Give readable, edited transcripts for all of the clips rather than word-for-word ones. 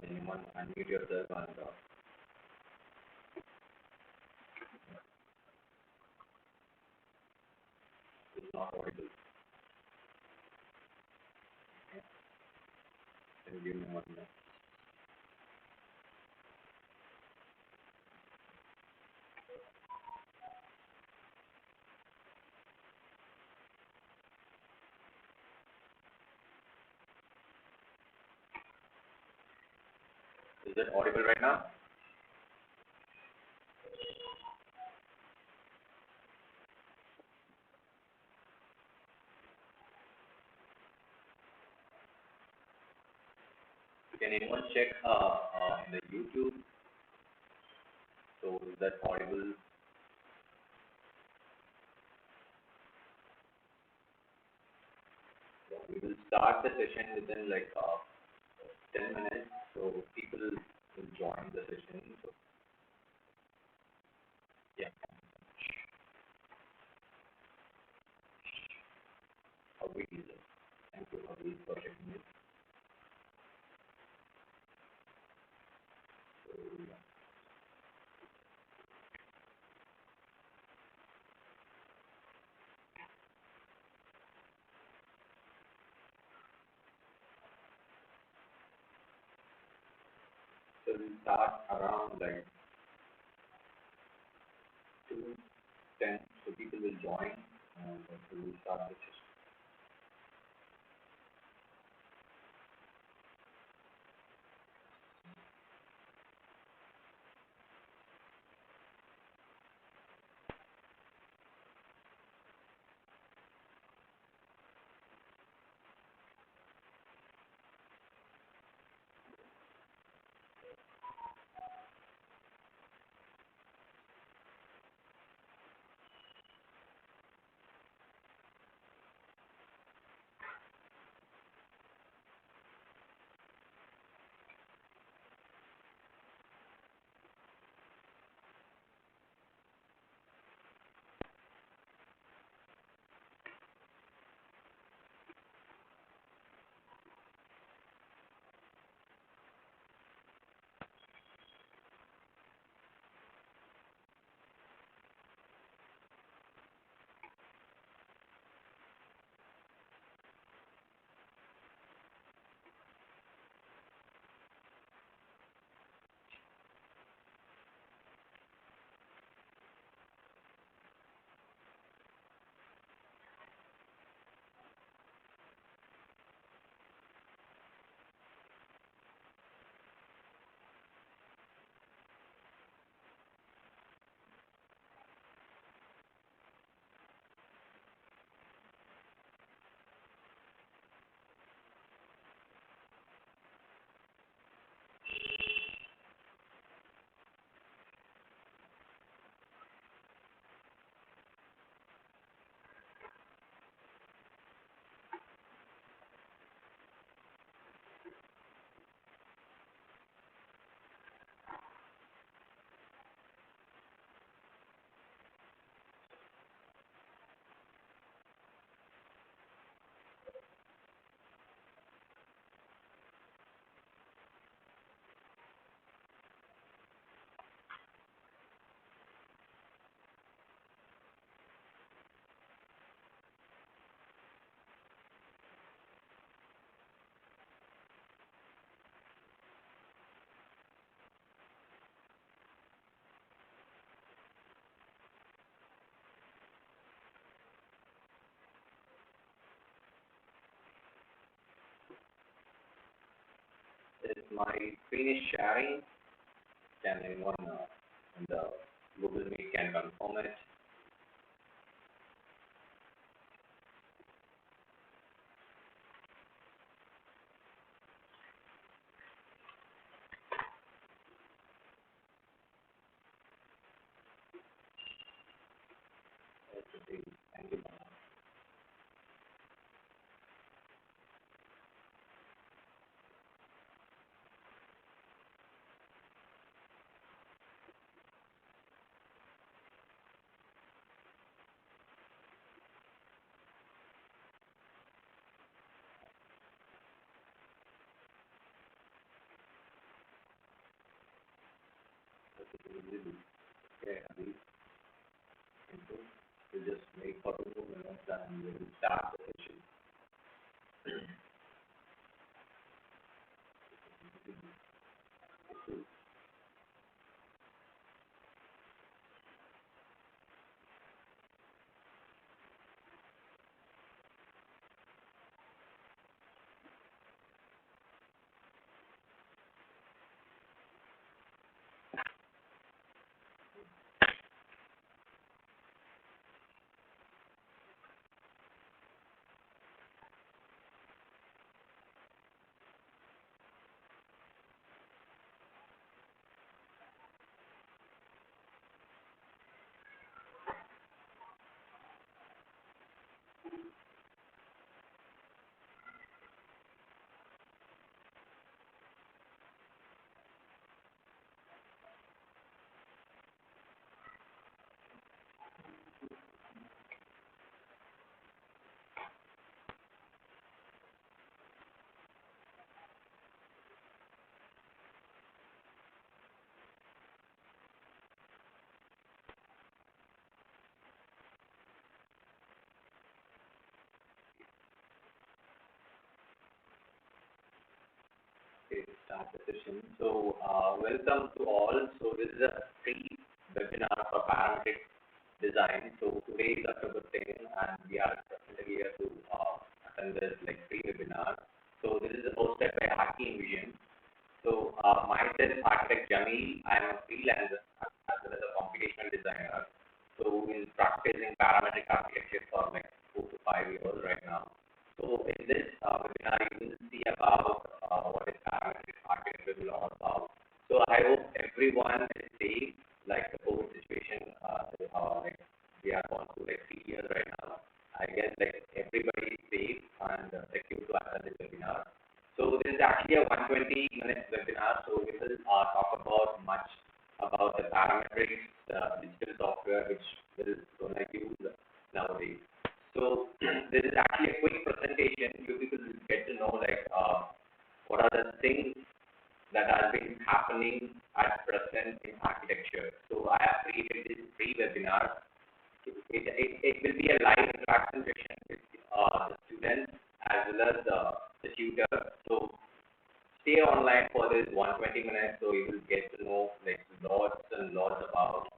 Can anyone unmute yourself and it's not audible? Okay. Can you give me 1 minute? Is it audible right now? Can anyone check in the YouTube? So is that audible? So we will start the session within like 10 minutes. So people will join the session. So yeah, Avi is it. Thank you, Avi, for checking it. So yeah. So we'll start around like 2:10. So people will join and so we'll start the session. Is my screen is sharing? Can anyone in the Google Meet can confirm it? Yes, it is. Thank you. and we will start the session. Okay, start the session. So, welcome to all. So, this is a free webinar for parametric design. So, today is October 10, and we are here to attend this free webinar. So, this is hosted by Haki Vision. So, myself, architect Jamil, I am a freelancer as well as a computational designer. So, who is practicing parametric architecture for 4 to 5 years right now. So, in this webinar, you will see about what is parametric architecture is all about. So, I hope everyone is safe, the COVID situation, we are going through 3 years right now. I guess everybody is safe and secure to attend this webinar. So this is actually a 120-minute webinar. So we will talk about much about the parametrics, digital software which is going to use nowadays. So this is actually a quick presentation. You people will get to know what are the things that are been happening at present in architecture. So I have created this free webinar. It will be a live interaction session with the students as well as the tutor. So stay online for this 120 minutes, so you will get to know lots and lots about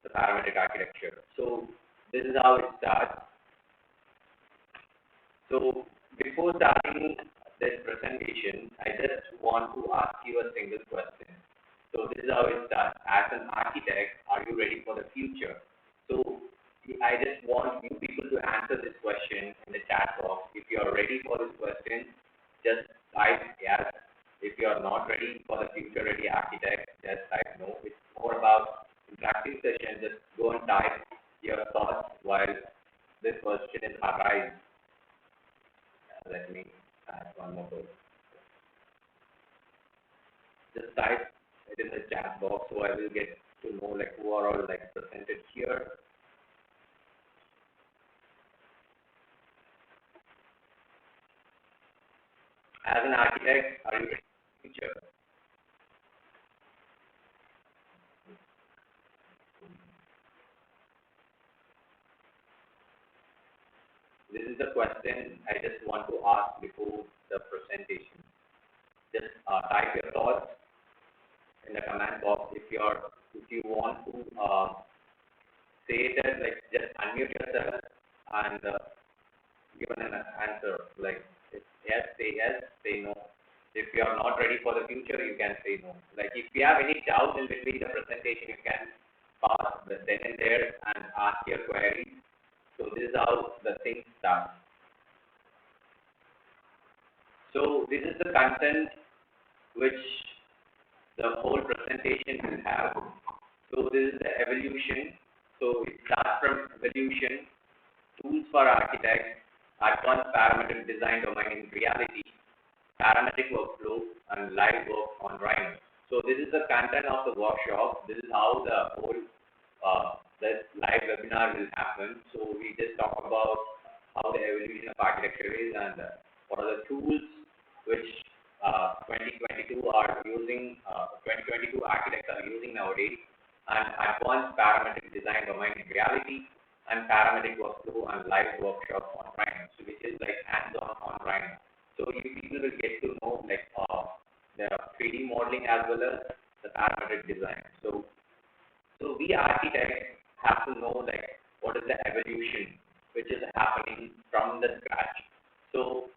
the parametric architecture. So this is how it starts. So before starting this presentation, I just want to ask you a single question. So this is how it starts. As an architect, are you ready for the future? So I just want you people to answer this question in the chat box. If you are ready for this question, just type yes. If you are not ready for the future ready architect, just type no. It's more about interactive session. Just go and type your thoughts while this question is arise. Let me add one more word. Just type it in the chat box so I will get to know who are all presented here. As an architect, are you ready for the future? This is the question I just want to ask before the presentation. Just type your thoughts in the comment box. If you want to say that, just unmute yourself and give an answer. If yes, say no. If you are not ready for the future, you can say no. If you have any doubt in between the presentation, you can pause the then and there and ask your queries. So this is how the thing starts. So this is the content which the whole presentation will have. So this is the evolution. So it starts from evolution, tools for architects, advanced parametric design domain in reality, parametric workflow, and live work on Rhino. So this is the content of the workshop. This is how the whole this live webinar will happen. So we just talk about how the evolution of architecture is and what are the tools which 2022 are using, 2022 architects are using nowadays, and advanced parametric design domain in reality, and Parametric Workflow and live workshop on Rhino, so which is like hands-on on Rhino. So you people will get to know like the 3D modeling as well as the parametric design. So we architects have to know like what is the evolution which is happening from the scratch. So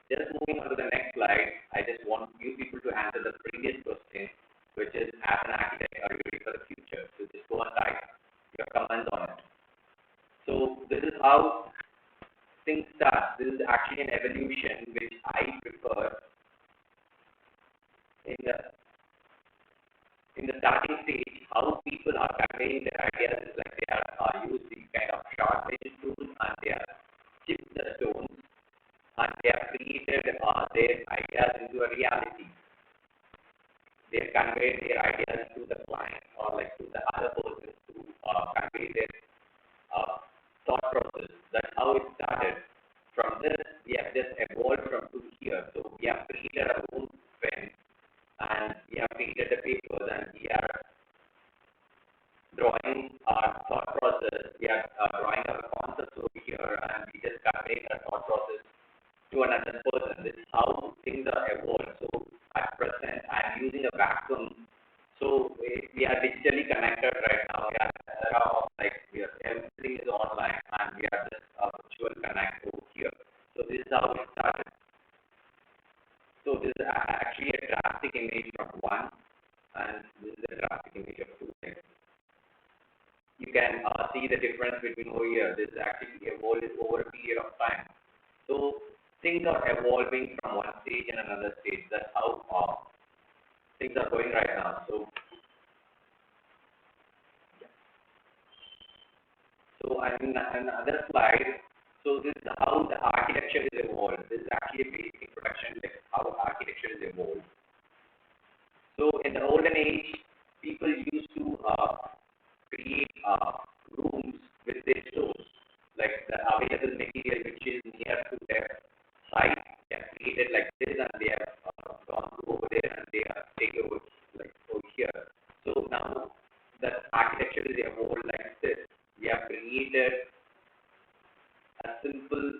just moving on to the next slide, I just want you people to answer the previous question, which is as an architect, are you ready for the future? So just go and type your comments on it. So this is how things start. This is actually an evolution which I prefer in the starting stage. How people are conveying their ideas is like they are use these kind of short range tools and they are chip the stones and they have created their ideas into a reality. They convey their ideas to the client or like to the other person to convey their thought process. That's how it started. From this, we have just evolved from to here. So we have created our own pen and we have created the papers and we are drawing our thought process. We are drawing our concepts over here and we just convey our thought process to another person. This is how things are evolved. So at present, I'm using a vacuum. So we are digitally connected right now. We are in an era of like everything is online and we are just a virtual connect over here. So this is how it started. So this is actually a drastic image of one, and this is a drastic image of two. You can see the difference between over here. This is actually evolved over a period of time. So things are evolving from one stage and another stage. That's how things are going right now. So in another slide, so this is how the architecture is evolved. This is actually a basic introduction, like how architecture is evolved. So in the olden age, people used to create rooms with their stores, like the available material which is near to their site. They have created like this, and they have gone over there, and they have taken over like over here. So now the architecture is evolved like this. We have created a simple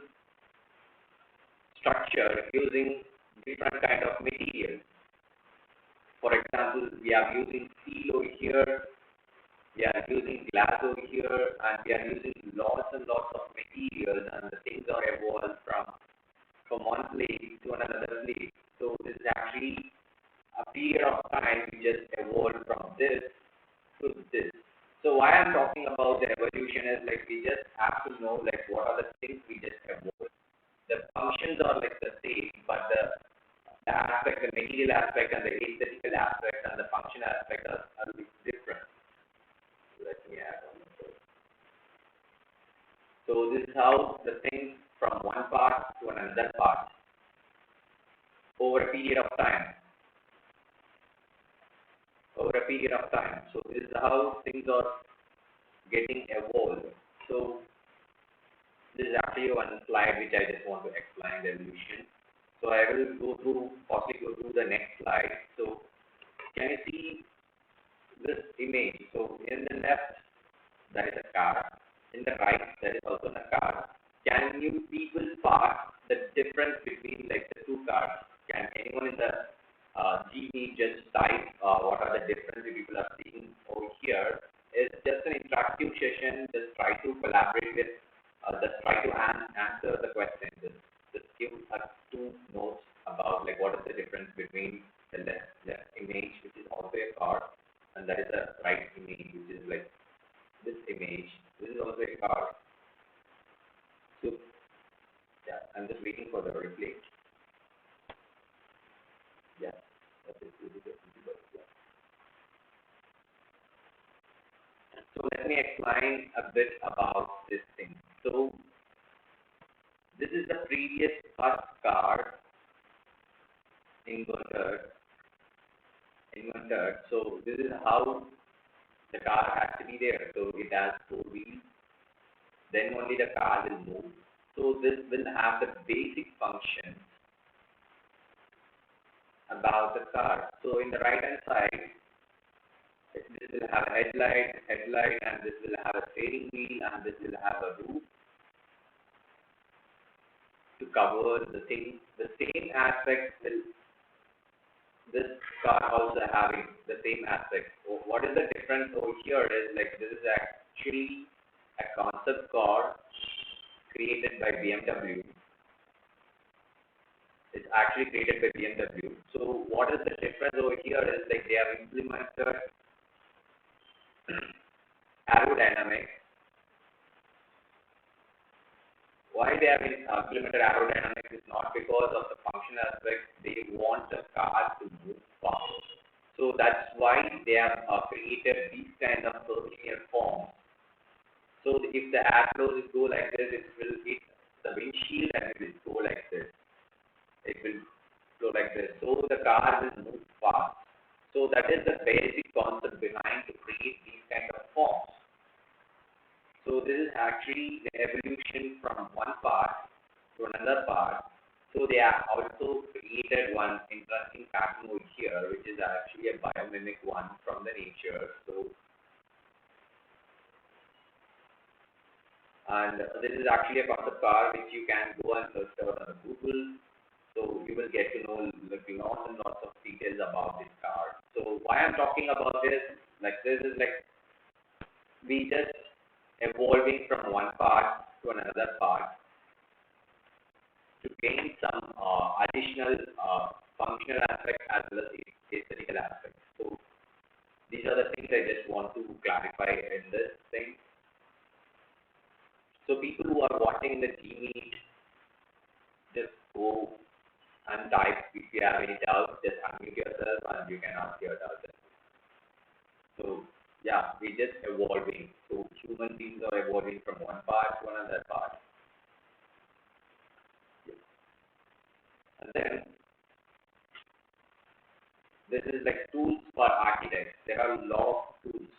structure using different kind of materials. For example, we are using steel over here, we are using glass over here, and we are using lots and lots of materials, and the things are evolved from one place to another place. So this is actually a period of time we just evolved from this to this. So why I'm talking about the evolution is like we just have to know like what are the things we just evolved. The functions are like the same, but the aspect, the material aspect and the aesthetical aspect and the function aspect are different. Let me add on. So this is how the things from one part to another part over a period of time. Over a period of time. So this is how things are getting evolved. So this is actually one slide which I just want to explain the evolution. So I will possibly go through the next slide. So can you see this image? So in the left, there is a car. In the right, there is also a car. Can you people parse the difference between like the two cars? Can anyone in the GE just type what are the differences people are seeing over here? It's just an interactive session. Just try to collaborate with, just try to answer the question. Just give us two notes about like what is the difference between the left image, which is also a car, and that is the right image, which is like this image. This is also a car. So yeah, I'm just waiting for the replay. Yeah, that is visible. So let me explain a bit about this thing. So this is the previous first car inverted. So this is how the car has to be there. So it has four wheels. Then only the car will move. So this will have the basic function about the car. So in the right hand side, This will have a headlight, and this will have a steering wheel, and this will have a roof to cover the thing. The same aspect will this car also having the same aspect. So what is the difference over here is like this is actually a concept car created by BMW. It's actually created by BMW. So what is the difference over here is like they have implemented aerodynamics. Why they have implemented aerodynamics is not because of the function aspect. They want the car to move fast. So that's why they have created these kind of curvilinear forms. So if the air flows go like this, it will hit the windshield and it will go like this. It will flow like this. So the car will move fast. So that is the basic concept behind to create these kind of forms. So this is actually the evolution from one part to another part. So they have also created one interesting pattern over here, which is actually a biomimic one from the nature. So and this is actually a concept car which you can go and search on Google. So you will get to know like lots and lots of details about this car. So why I'm talking about this, like this is like we just evolving from one part to another part to gain some additional functional aspect as well as aesthetical aspect. So these are the things I just want to clarify in this thing. So people who are watching the Gmeet, just go and type. If you have any doubts, just unmute yourself and you can ask your doubts. So yeah, we're just evolving. So human beings are evolving from one part to another part. And then this is like tools for architects. There are a lot of tools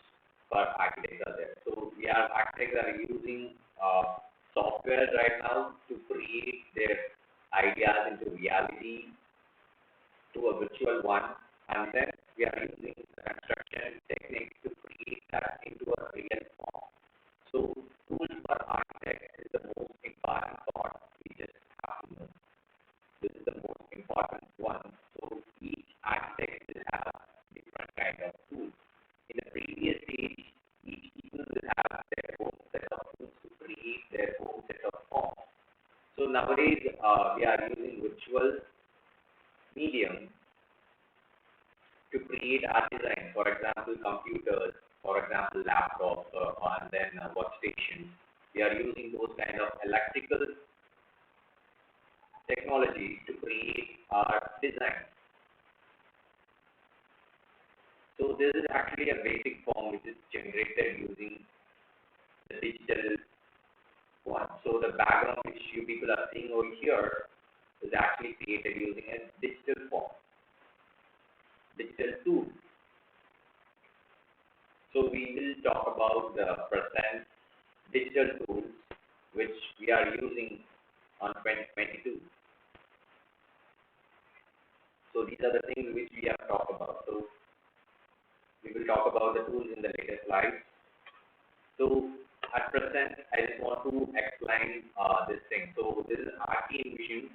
for architects are there. So we have architects that are using software right now to create their ideas into reality to a virtual one, and then we are using the construction techniques to create that into a real form. So tools for architects is the most important part. We just have to know. This is the most important one. So each architect will have different kind of tools. In the previous stage, each people will have their own set of tools to create their own set of forms. So nowadays we are using virtual medium to create our design. For example, computers, for example, laptops, and then workstations. We are using those kind of electrical technology to create our design. So this is actually a basic form which is generated using the digital one. So the background which you people are seeing over here is actually created using a digital form, digital tool. So we will talk about the present digital tools which we are using on 2022. So these are the things which we have talked about. So we will talk about the tools in the later slides. So at present, I just want to explain this thing. So this is RT Envision.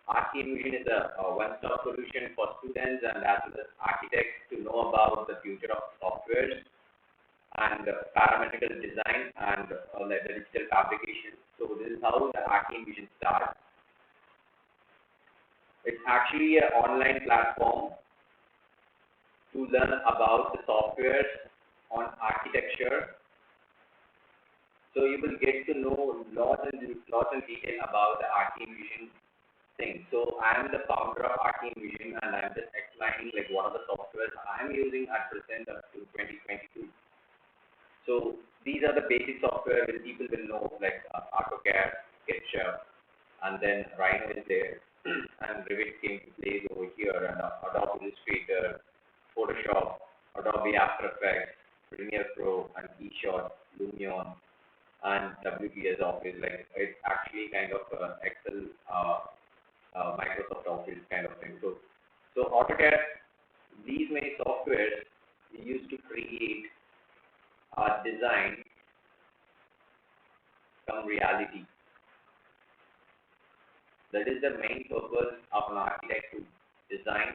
RT Envision is a one-stop solution for students and as well as architects to know about the future of software and parametrical design and the digital fabrication. So this is how the RT Envision starts. It's actually an online platform to learn about the software on architecture. So you will get to know lots and detail about the RT Envision thing. So I am the founder of RT Envision and I'm just explaining like what are the softwares I'm using at present up to 2022. So these are the basic software that people will know like AutoCAD, SketchUp, and then Rhino is there, and Revit came to place over here, and Adobe Illustrator, Photoshop, Adobe After Effects, Premiere Pro, and eShot, Lumion, and WPS Office. Like it's actually kind of Excel, Microsoft Office kind of thing. So AutoCAD, these many softwares we used to create our design from reality. That is the main purpose of an architect to design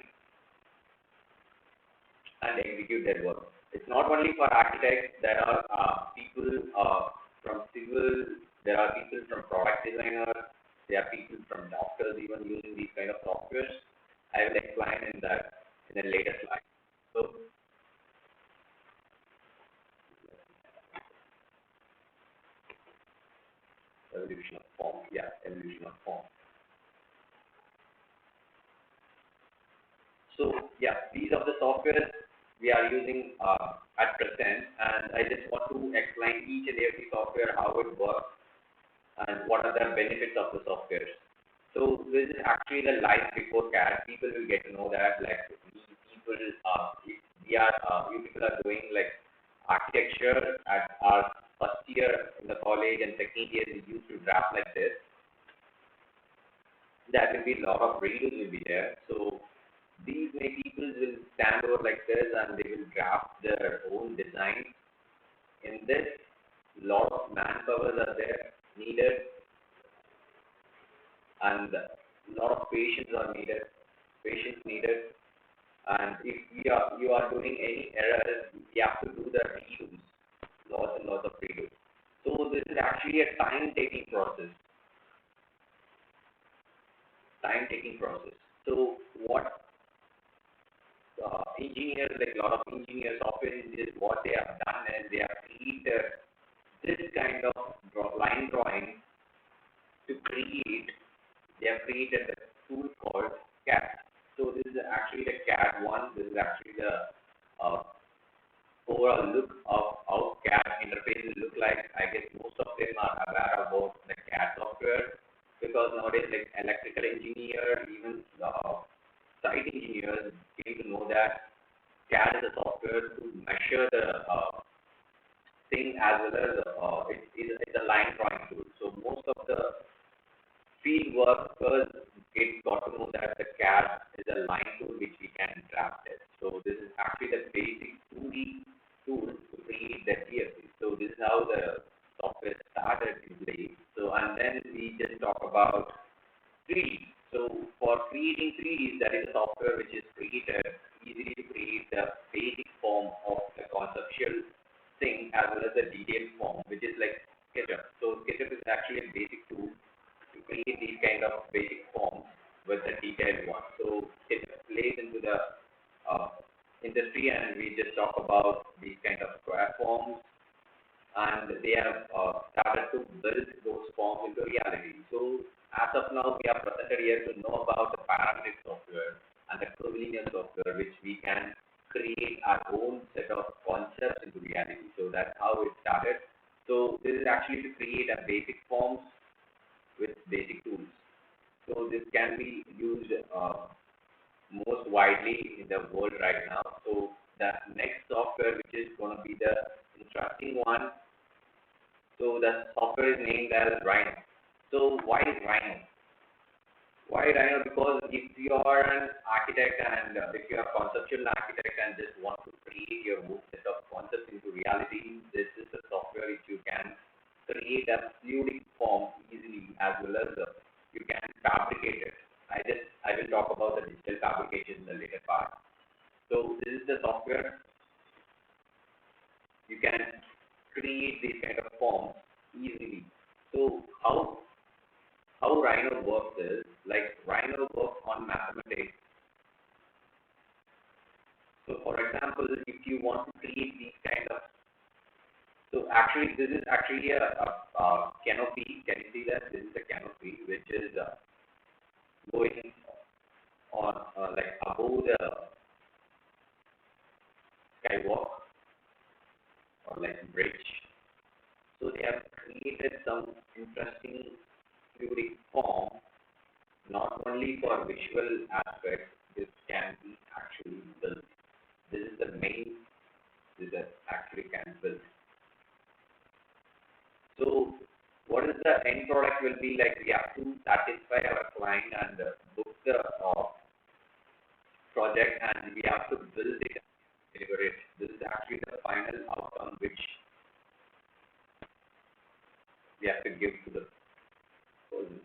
and execute their work. It's not only for architects. There are people from civil. There are people from product designers. There are people from doctors even using these kind of softwares. I will explain in the later slide. So evolution of form. Yeah, evolution of form. So yeah, these are the softwares we are using at present, and I just want to explain each and every software, how it works, and what are the benefits of the software. So this is actually the life before CAD. People will get to know that, like, people, if we are, you people are doing like architecture at our first year in the college and second year, we used to draft like this. There will be a lot of readers will be there. So these many people will stand over like this and they will draft their own design. In this, lot of manpower are there needed, and a lot of patience are needed. Patience needed, and if you are doing any errors, you have to do the redos, lots and lots of redos. So this is actually a time-taking process. Time-taking process. So what engineers, like a lot of engineers, software engineers, what they have done is they have created this kind of line drawing to create. They have created a tool called CAD. So this is actually the CAD one. This is actually the overall look of how CAD interfaces look like. I guess most of them are aware about the CAD software, because nowadays, like electrical engineer, even site engineers came to know that CAD is a software to measure the thing, as well as it's a line drawing tool. So most of the field workers got to know that the CAD is a line tool which we can draft it. So this is actually the basic 2D tool to create the PFC. So this is how the software started in place. So and then we just talk about 3D. So for creating 3D, that is a software which is created easily to create the basic form of the conceptual thing as well as the detailed form, which is like SketchUp. So SketchUp is actually a basic tool to create these kind of basic forms with the detailed one. So SketchUp plays into the industry, and we just talk about these kind of square forms, and they have started to build those forms into reality. So as of now, we are presented here to know about the parametric software and the curvilinear software, which we can create our own set of concepts into reality. So that's how it started. So this is actually to create a basic forms with basic tools. So this can be used most widely in the world right now. So the next software, which is going to be the interesting one, so the software is named as Rhino. So why is Rhino? Why Rhino? Because if you are an architect and if you are a conceptual architect and just want to create your own set of concepts into reality, this is the software which you can create a fluidic form easily, as well as you can fabricate it. I will talk about the digital fabrication in the later part. So this is the software. You can create these kind of forms easily. So how Rhino works is, like, Rhino works on mathematics. So for example, if you want to create these kind of, so actually this is actually a canopy. Can you see that? This is a canopy which is going on like above the skywalk or like bridge. So they have created some interesting fluidic form, not only for visual aspects. This can be actually built. This is the main. This is actually can build. So what is the end product will be like? We have to satisfy our client and book the project, and we have to build it, deliver it. This final outcome which we have to give to the person.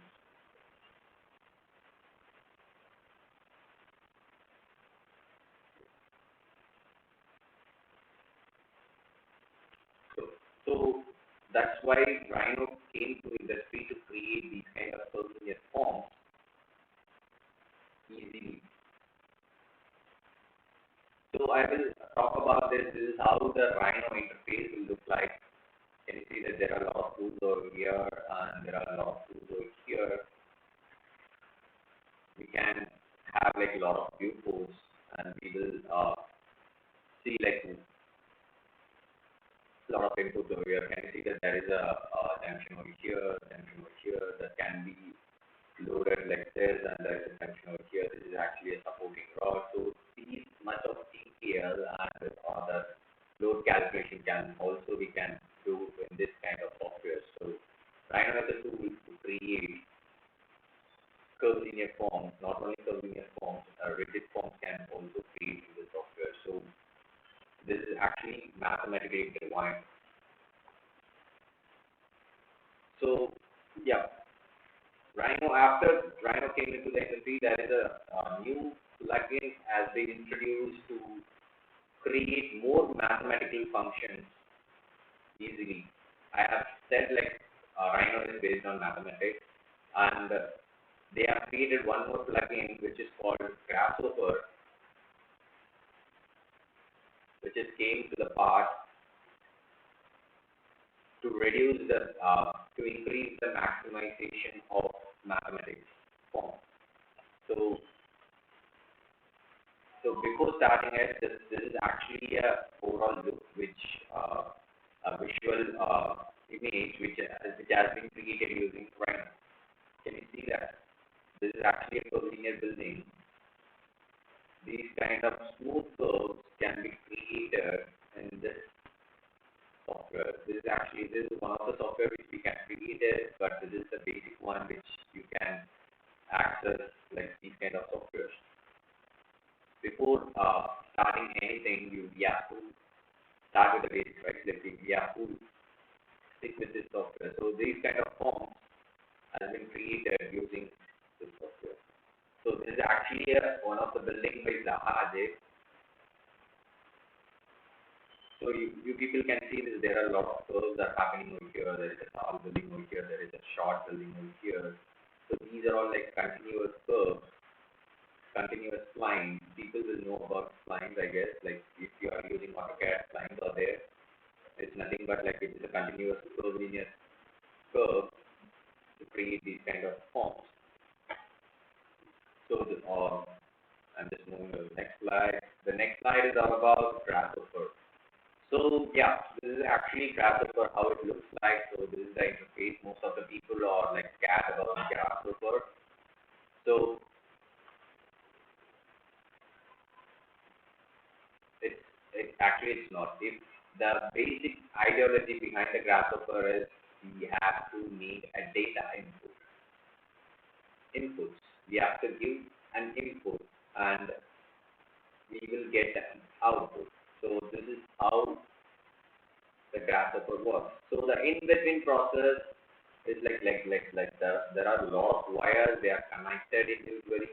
So that's why Rhino came to industry to create these kind of curvilinear forms easily. So I will talk about this. This is how the Rhino interface will look like. Can you see that there are a lot of tools over here and there are a lot of tools over here. We can have like a lot of viewports and we will see like a lot of input over here. Can you see that there is a junction over here that can be loaded like this, and there is a junction over here. This is actually a supporting rod. So these much of detail and the load calculation we can do in this kind of software. So Rhino is a tool to create curvilinear forms. Not only curvilinear forms, rigid forms can also create in the software. So this is actually mathematically defined. So yeah, after Rhino came into the industry, there is a new plugin has been introduced to create more mathematical functions easily. I have said like Rhino is based on mathematics, and they have created one more plugin which is called Grasshopper, which is came to the part to reduce the to increase the maximization of mathematics form. So before starting it, this is actually a overall look which a visual image which has been created using Rhino. Can you see that? This is actually a collinear building. These kind of smooth curves can be created in this software. This is one of the software which we can create it, but this is the basic one which you can access like these kind of softwares. Before starting anything, we have to start with the basics, right? Like we have to stick with this software. So these kind of forms has been created using this software. So this is actually one of the building by Zaha Ajay. So you people can see this. There are a lot of curves that are happening over here. There is a tall building over here. There is a short building over here. So these are all like continuous curves, continuous splines. People will know about splines, I guess. Like if you are using AutoCAD, splines are there. It's nothing but like it is a continuous curvilinear curve to create these kind of forms. So I'm just moving to the next slide. The next slide is all about Grasshopper. So yeah, this is actually Grasshopper, how it looks like. So this is the interface. Most of the people are like scared about Grasshopper. So it's not. If the basic ideology behind the Grasshopper is we have to need a data inputs. We have to give an input and we will get an output. So this is how the Grasshopper works. So the in-between process is like there are a lot of wires. They are connected individually.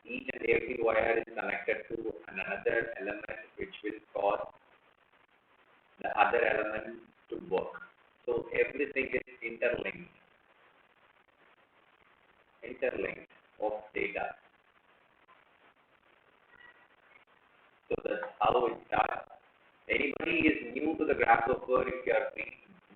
Each and every wire is connected to another element, which will cause the other element to work. So everything is interlinked of data. So that's how it starts. Anybody is new to the Grasshopper, if you are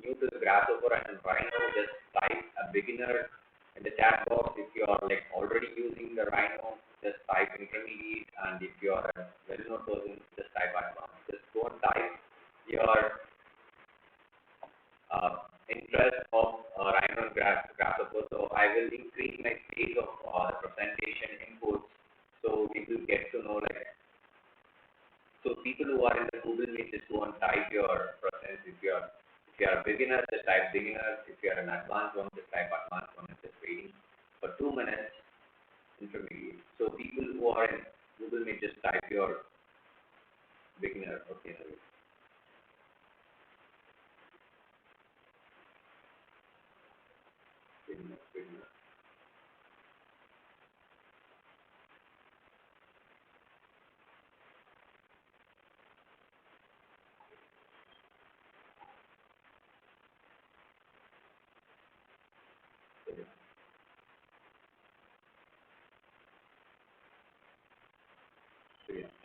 new to the Grasshopper and Rhino, just type a beginner in the chat box. If you are like already using the Rhino, just type intermediate, and if you are a well-known person, just type advanced. Just go and type your interest of Rhino and Grasshopper. So I will increase my stage of the presentation inputs, so people get to know like. So people who are in the Google Meet, just go and type your presence. If you are a beginner, just type beginner. If you are an advanced one, just type advanced one. Just waiting for 2 minutes. Intermediate. So people who are in Google Meet, just type your beginner. Okay.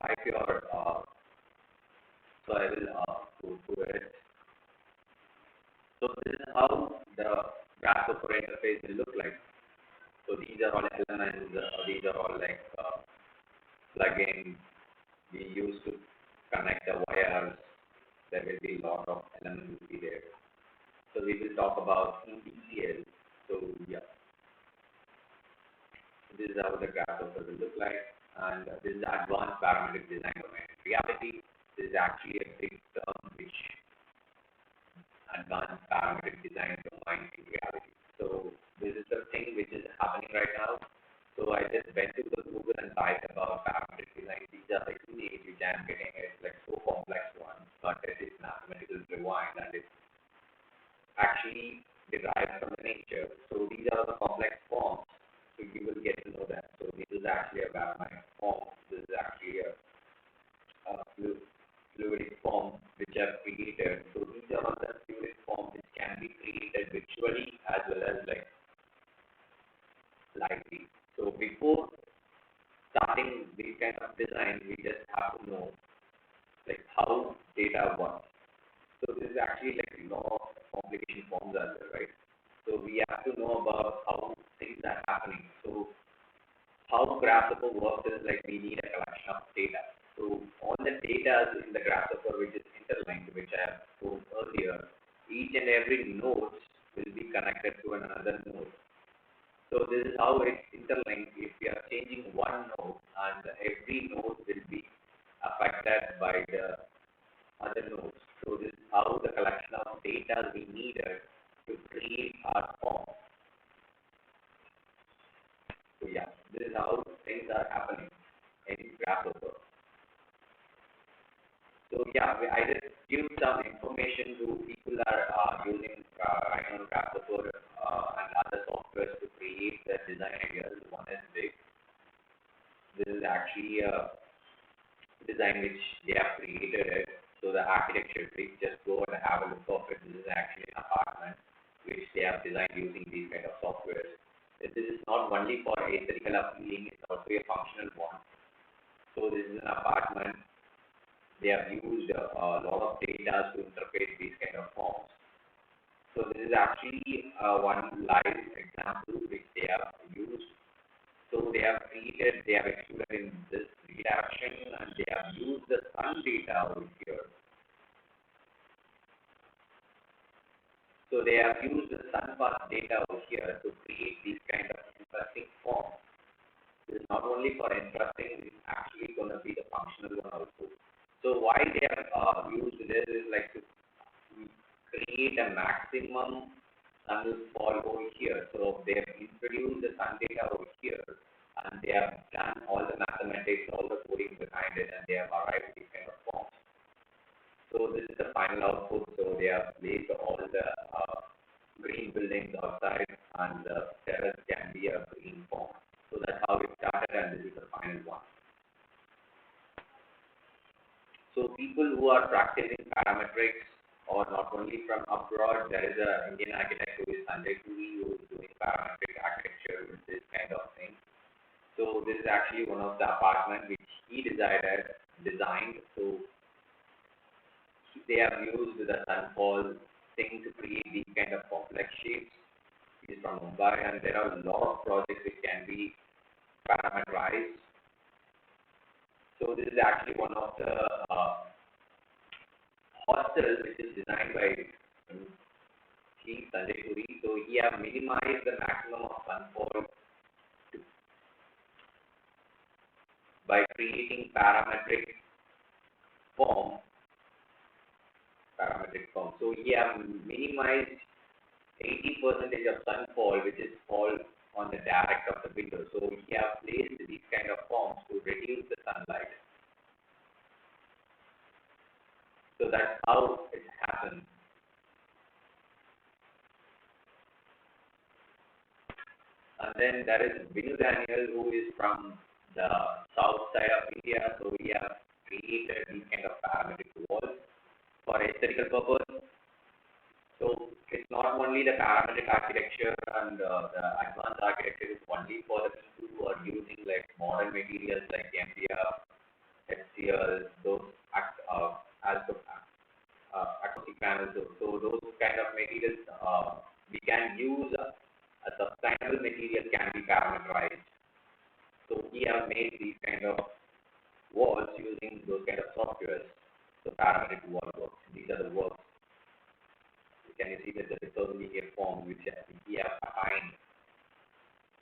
type your, so I will go to it. So this is how the grasshopper interface will look like. So these are all elements, these are all like plugins we use to connect the wires. There will be a lot of elements will be there. So we will talk about in detail. So yeah, this is how the grasshopper will look like, and this is advanced parametric design domain. In reality, this is actually a big term which advanced parametric design domain in reality. So this is the thing which is happening right now. So I just went to the Google and typed about parametric design. These are the image which I am getting. It's like so complex one, but it is mathematical rewind and it's actually derived from the nature. So these are the complex forms. So you will get to know that. So this is actually a parametric form. This is actually a fluidic form which are created. So these are all the fluidic forms which can be created virtually as well as like lively. So before starting this kind of design, we just have to know like how data works. So this is actually like a lot of complication forms as well, right? So we have to know about how things are happening. So how Grasshopper works is like we need a collection of data. So all the data in the Grasshopper which is interlinked, which I have told earlier, each and every node will be connected to another node. So this is how it's interlinked. If we are changing one node and every node will be affected by the other nodes. So this is how the collection of data we needed to create our form. So yeah, this is how things are happening in Grasshopper. So yeah, I just give some information to people that are using Rhino Grasshopper and other softwares to create the design ideas. One is big. This is actually a design which they have created it. So the architecture, please just go and have a look of it. This is actually an apartment which they have designed using these kind of softwares. This is not only for aesthetical appealing, it's also a functional one. So this is an apartment. They have used a lot of data to interpret these kind of forms. So this is actually one live example which they have used. So they have extruded in this reaction and they have used the sun data over here. So they have used the sun path data over here to create these kind of interesting forms. This is not only for interesting, it's actually going to be the functional one also. So why they have used this is like to create a maximum sun fall over here. So they have introduced the sun data over here and they have done all the mathematics, all the coding behind it, and they have arrived at these kind of forms. So this is the final output. So they have placed all the green buildings outside, and the terrace can be a green form. So that's how it started, and this is the final one. So people who are practicing parametrics, or not only from abroad, there is an Indian architect who is Sanjay Puri, who is doing parametric architecture with this kind of thing. So this is actually one of the apartments which he designed. So they have used the sunfall thing to create these kind of complex shapes. He's from Mumbai, and there are a lot of projects which can be parameterized. So this is actually one of the hostels which is designed by Sanjay Puri. So he have minimized the maximum of sunfall by creating form. Parametric form. So he have minimized 80% of sunfall, which is fall on the direct of the window. So we have placed these kind of forms to reduce the sunlight. So that's how it happens. And then there is Vinu Daniel, who is from the south side of India. So we have created these kind of parametric walls for aesthetical purpose. So it's not only the parametric architecture and the advanced architecture is only for the people who are using like modern materials like MDF HCLs, those also acoustic panels. So those kind of materials we can use a sustainable material can be parameterized. So we have made these kind of walls using those kind of softwares. So parametric workflows. These are the works. Can you see that the recursive form which we have defined.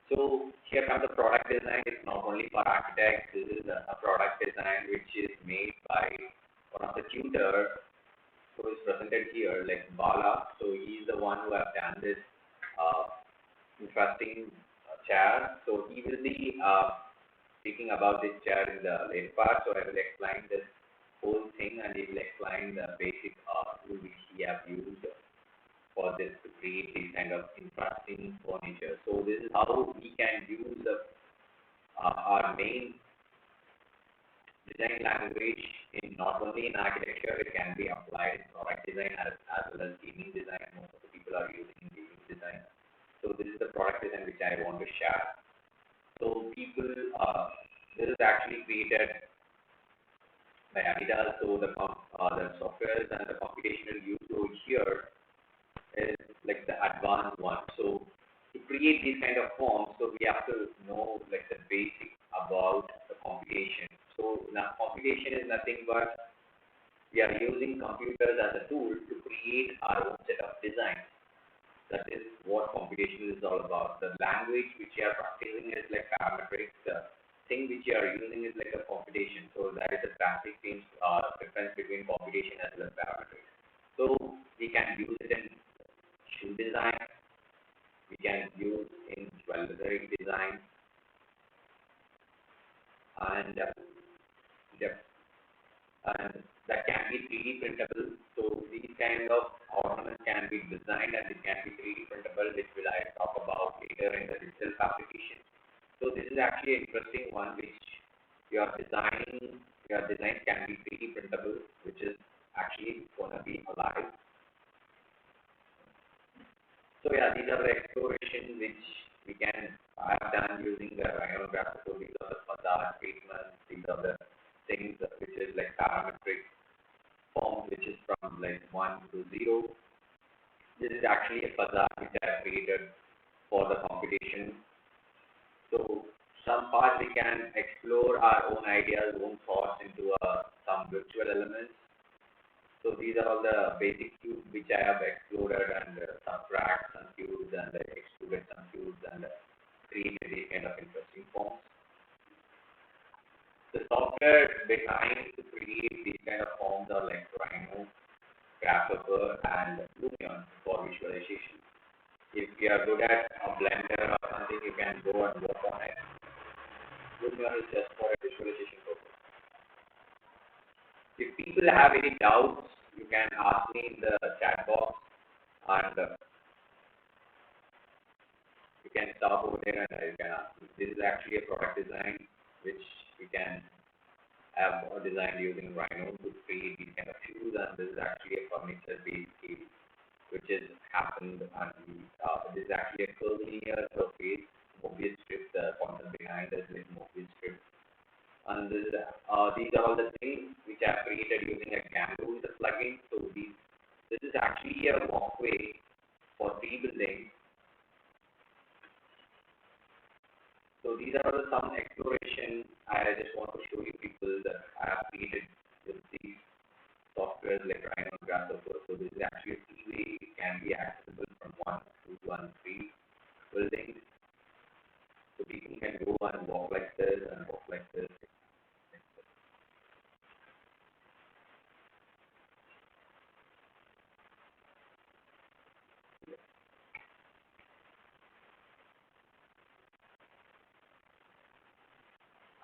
So here comes the product design. It's not only for architects. This is a product design which is made by one of the tutors who is presented here, like Bala. So he's the one who have done this interesting chair. So he will be speaking about this chair in the later part. So I will explain this whole thing and he will explain the basic tool which he have used for this to create this kind of interesting furniture. So this is how we can use our main design language in not only in architecture, it can be applied in product design as well as gaming design. Most of the people are using in gaming design. So this is the product design which I want to share. So people, this is actually created by Adidas. So the softwares and the computational use over here is like the advanced one. So to create these kind of forms, so we have to know like the basic about the computation. So now computation is nothing but we are using computers as a tool to create our own set of designs. That is what computation is all about. The language which you are practicing is like parametric. The thing which you are using is like a computation. So that is a drastic difference between computation as well as parametric. So we can use it in shoe design. We can use in jewelry design, and and that can be 3D printable. So these kind of ornaments can be designed and it can be 3D printable, which will I talk about later in the digital fabrication. So this is actually an interesting one, which your design can be 3D printable, which is actually gonna be alive. So yeah, these are the explorations which we can have done using the Rhino Grasshopper. These are the facade treatments. These are the things which is like parametric form, which is from like 1 to 0. This is actually a facade which I have created for the computation. So some part we can explore our own ideas, own thoughts into some virtual elements. So these are all the basic cubes which I have exploded and subtract some cubes and extruded some cubes and created these kind of interesting forms. The software designed to create these kind of forms are like Rhino, Grasshopper, and Lumion for visualization. If you are good at a Blender or something, you can go and work on it. Lumion is just for a visualization purpose. If people have any doubts, you can ask me in the chat box and you can stop over there and you can ask me. This is actually a product design which we can have designed using Rhino to create these kind of shoes, and this is actually a furniture based scale which has happened and this is actually a curvilinear surface, Mobius strip, the concept behind this is Mobius strip. And these are all the things which I have created using a Gambo with a plugin. So this is actually a walkway for 3 buildings. So these are some exploration I just want to show you people that I have created with these softwares like Rhino Grasshopper. So this is actually a three-way. It can be accessible from 1, 2, and 3 buildings. So people can go and walk like this and walk like this.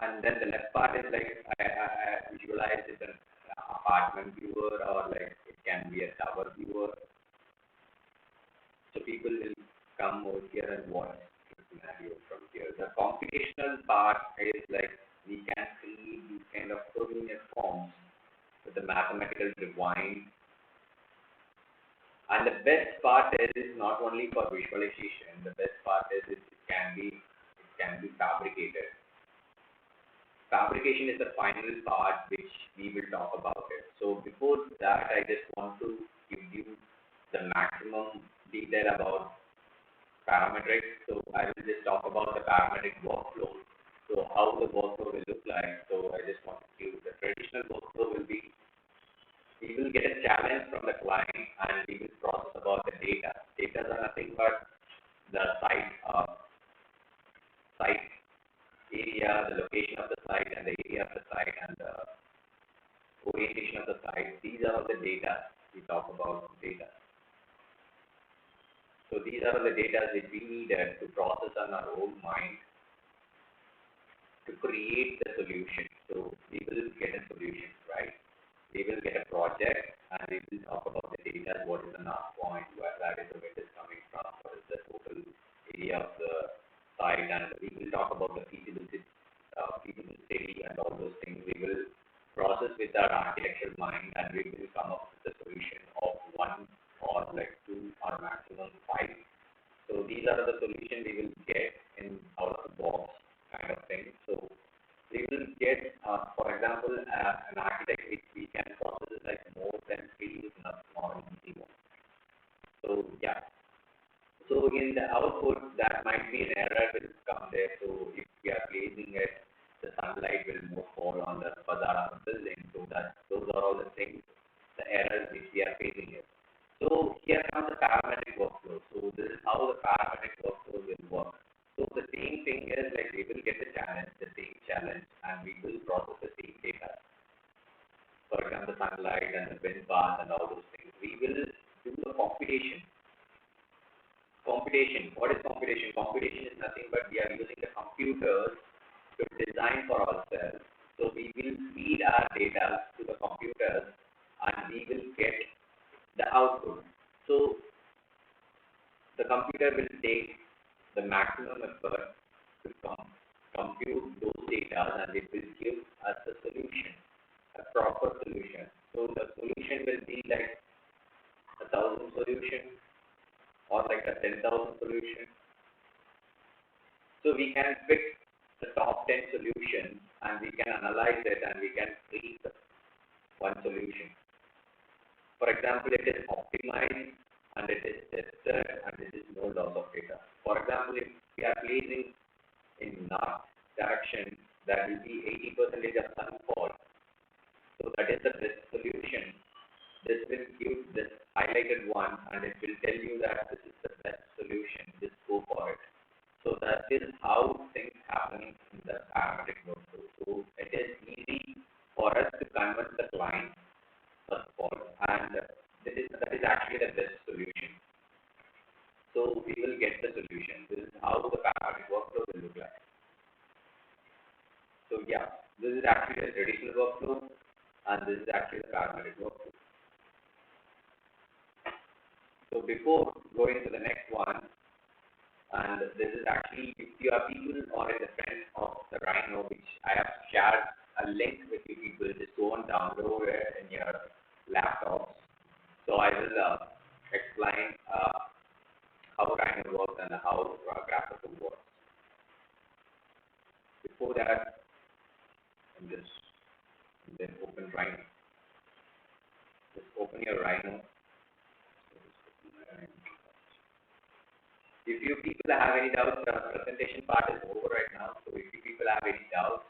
And then the left part is like I visualize it as an apartment viewer or like it can be a tower viewer. So people will come over here and watch the scenario from here. The computational part is like we can create these kind of coordinate forms with the mathematical divine. And the best part is not only for visualization. The best part is it can be fabricated. fabrication is the final part which we will talk about it. So before that, I just want to give you the maximum detail about parametrics. So I will just talk about the parametric workflow. So how the workflow will look like. So I just want to give the traditional workflow will be, we will get a challenge from the client and we will process about the data. Data are nothing but the site area, the location of the site and the area of the site and the orientation of the site. These are all the data we talk about data. So these are the data that we needed to process on our own mind to create the solution. So we will get a solution, right? We will get a project and we will talk about the data, what is the knock point, where that is the wind is coming from, what is the total area of the site, and we will talk about the feasibility and all those things. We will process with our architectural mind and we will come up with a solution of one or like two or maximum five. So these are the solutions we will get in out of the box kind of thing. So we will get, for example, an architect which we can process like more than three is not small easy one. So yeah. So in the output, that might be an error will come there. So if we are placing it, the sunlight will more fall on the facade of the building. So that those are all the things, the errors which we are facing here. So here comes the parametric workflow. So this is how the parametric workflow will work. So the same thing is like we will get the same challenge, and we will process the same data. For example, sunlight and the wind path and all those things. We will do the computation. Computation. What is computation? Computation is nothing but we are using the computers to design for ourselves. So we will feed our data to the computers and we will get the output. So the computer will take the maximum effort to compute those data and it will give us a solution, a proper solution. So the solution will be like 1,000 solution or like a 10,000 solution. So we can pick the top 10 solutions and we can analyze it and we can treat one solution. For example, it is optimized and it is tested and it is no loss of data. For example, if we are placing in north direction, that will be 80% of sunfall. So that is the best solution. This will give this highlighted one and it will tell you that this is the best solution. Just go for it. So that is how things happening in the parametric workflow. So it is easy for us to convince the client first of all, and that is actually the best solution. So we will get the solution. This is how the parametric workflow will look like. So yeah, this is actually the traditional workflow and this is actually the parametric workflow. So before going to the next one, and this is actually if you are people or in the friends of the Rhino, which I have shared a link with you people, just go and download it in your laptops. So I will explain how Rhino works and how Grasshopper works. Before that, then open Rhino. Just open your Rhino. If you people have any doubts, the presentation part is over right now. So if you people have any doubts,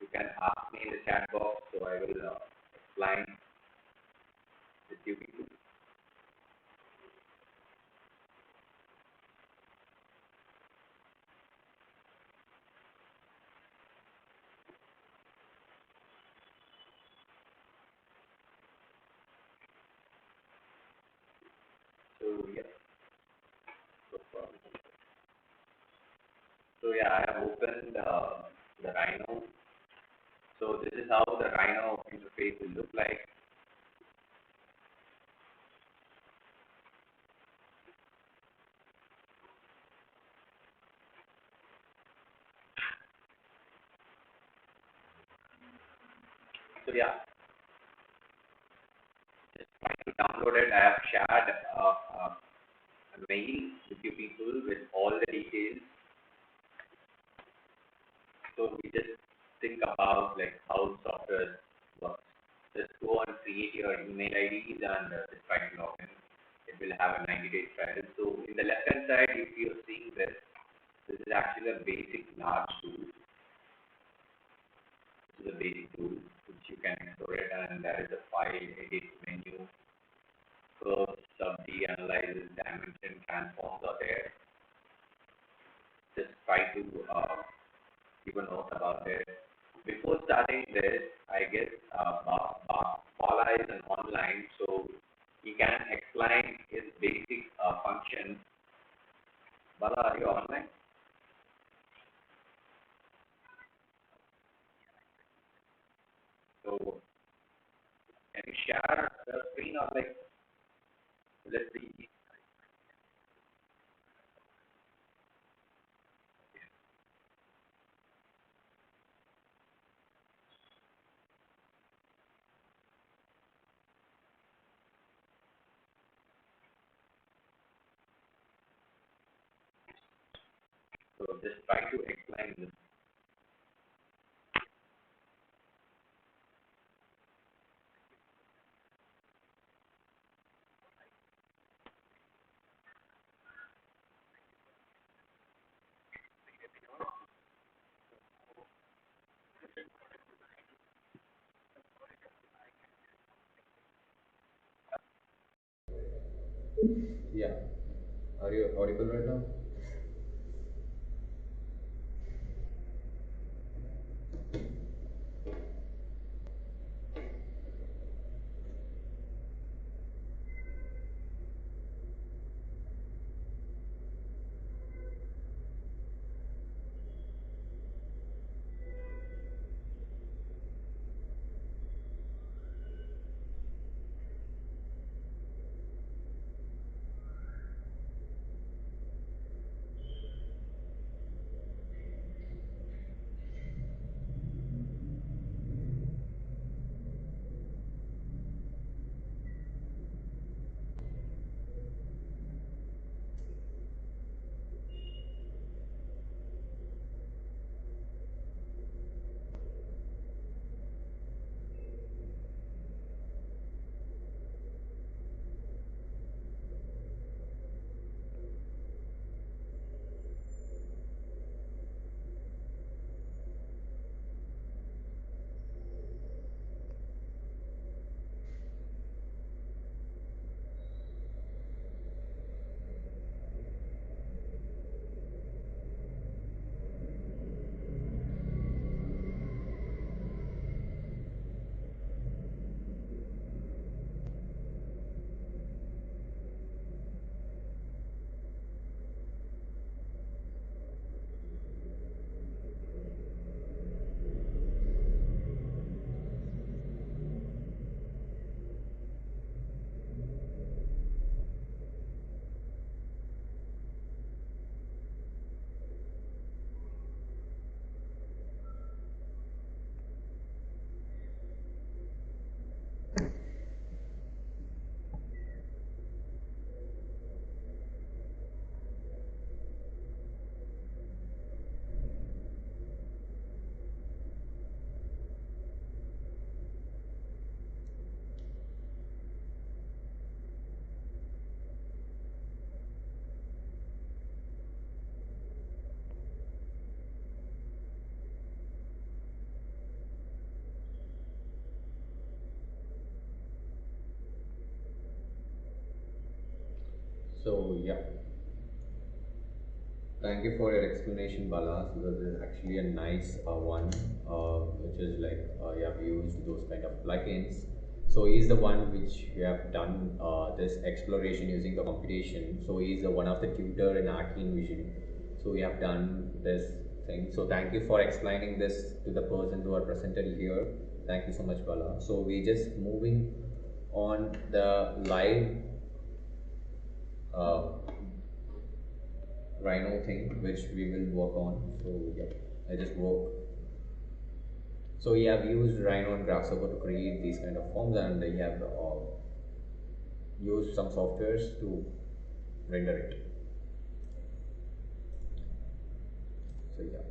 you can ask me in the chat box. So I will explain with you people. So yeah. So yeah, I have opened the Rhino. So this is how the Rhino interface will look like. So yeah, just try to download it. I have shared a mail with you people with all the details. So we just think about like how software works. Just go and create your email IDs and just try to log in. It will have a 90-day trial. So in the left hand side, if you're seeing this, this is actually a basic large tool. This is a basic tool which you can explore it, and there is a file edit menu, curves, sub D analyzes, dimension transforms are there. Just try to give a note about it. Before starting this, I guess Bala is an online, so he can explain his basic functions. Bala, are you online? So can you share the screen or like let's see? So just try to explain this. Yeah. Are you audible right now? So yeah, thank you for your explanation, Bala. So this is actually a nice one, which is like you have used those kind of plugins. So he's the one which we have done this exploration using the computation. So he's the one of the tutor in Arcane Vision. So we have done this thing. So thank you for explaining this to the person who are presented here. Thank you so much, Bala. So we just moving on the live uh, Rhino thing, which we will work on. So yeah, I just work. So we have used Rhino and Grasshopper to create these kind of forms, and we have used some softwares to render it. So yeah.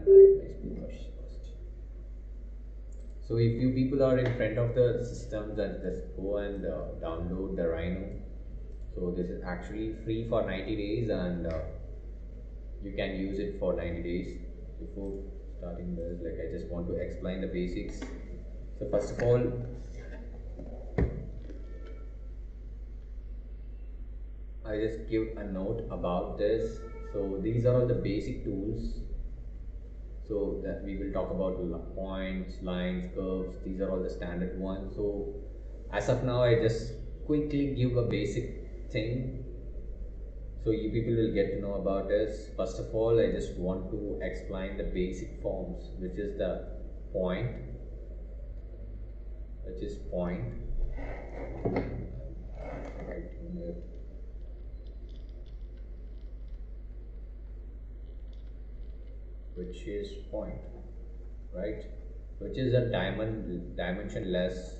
connect my speakers first. So if you people are in front of the systems, and just go and download the Rhino. So this is actually free for 90 days, and you can use it for 90 days. Before starting this, like, I just want to explain the basics. So first of all, I just give a note about this. So these are all the basic tools. So that we will talk about points, lines, curves. These are all the standard ones. So as of now, I just quickly give a basic thing, so you people will get to know about this. First of all, I just want to explain the basic forms, which is the point, which is point, which is point, right? Which is a dimensionless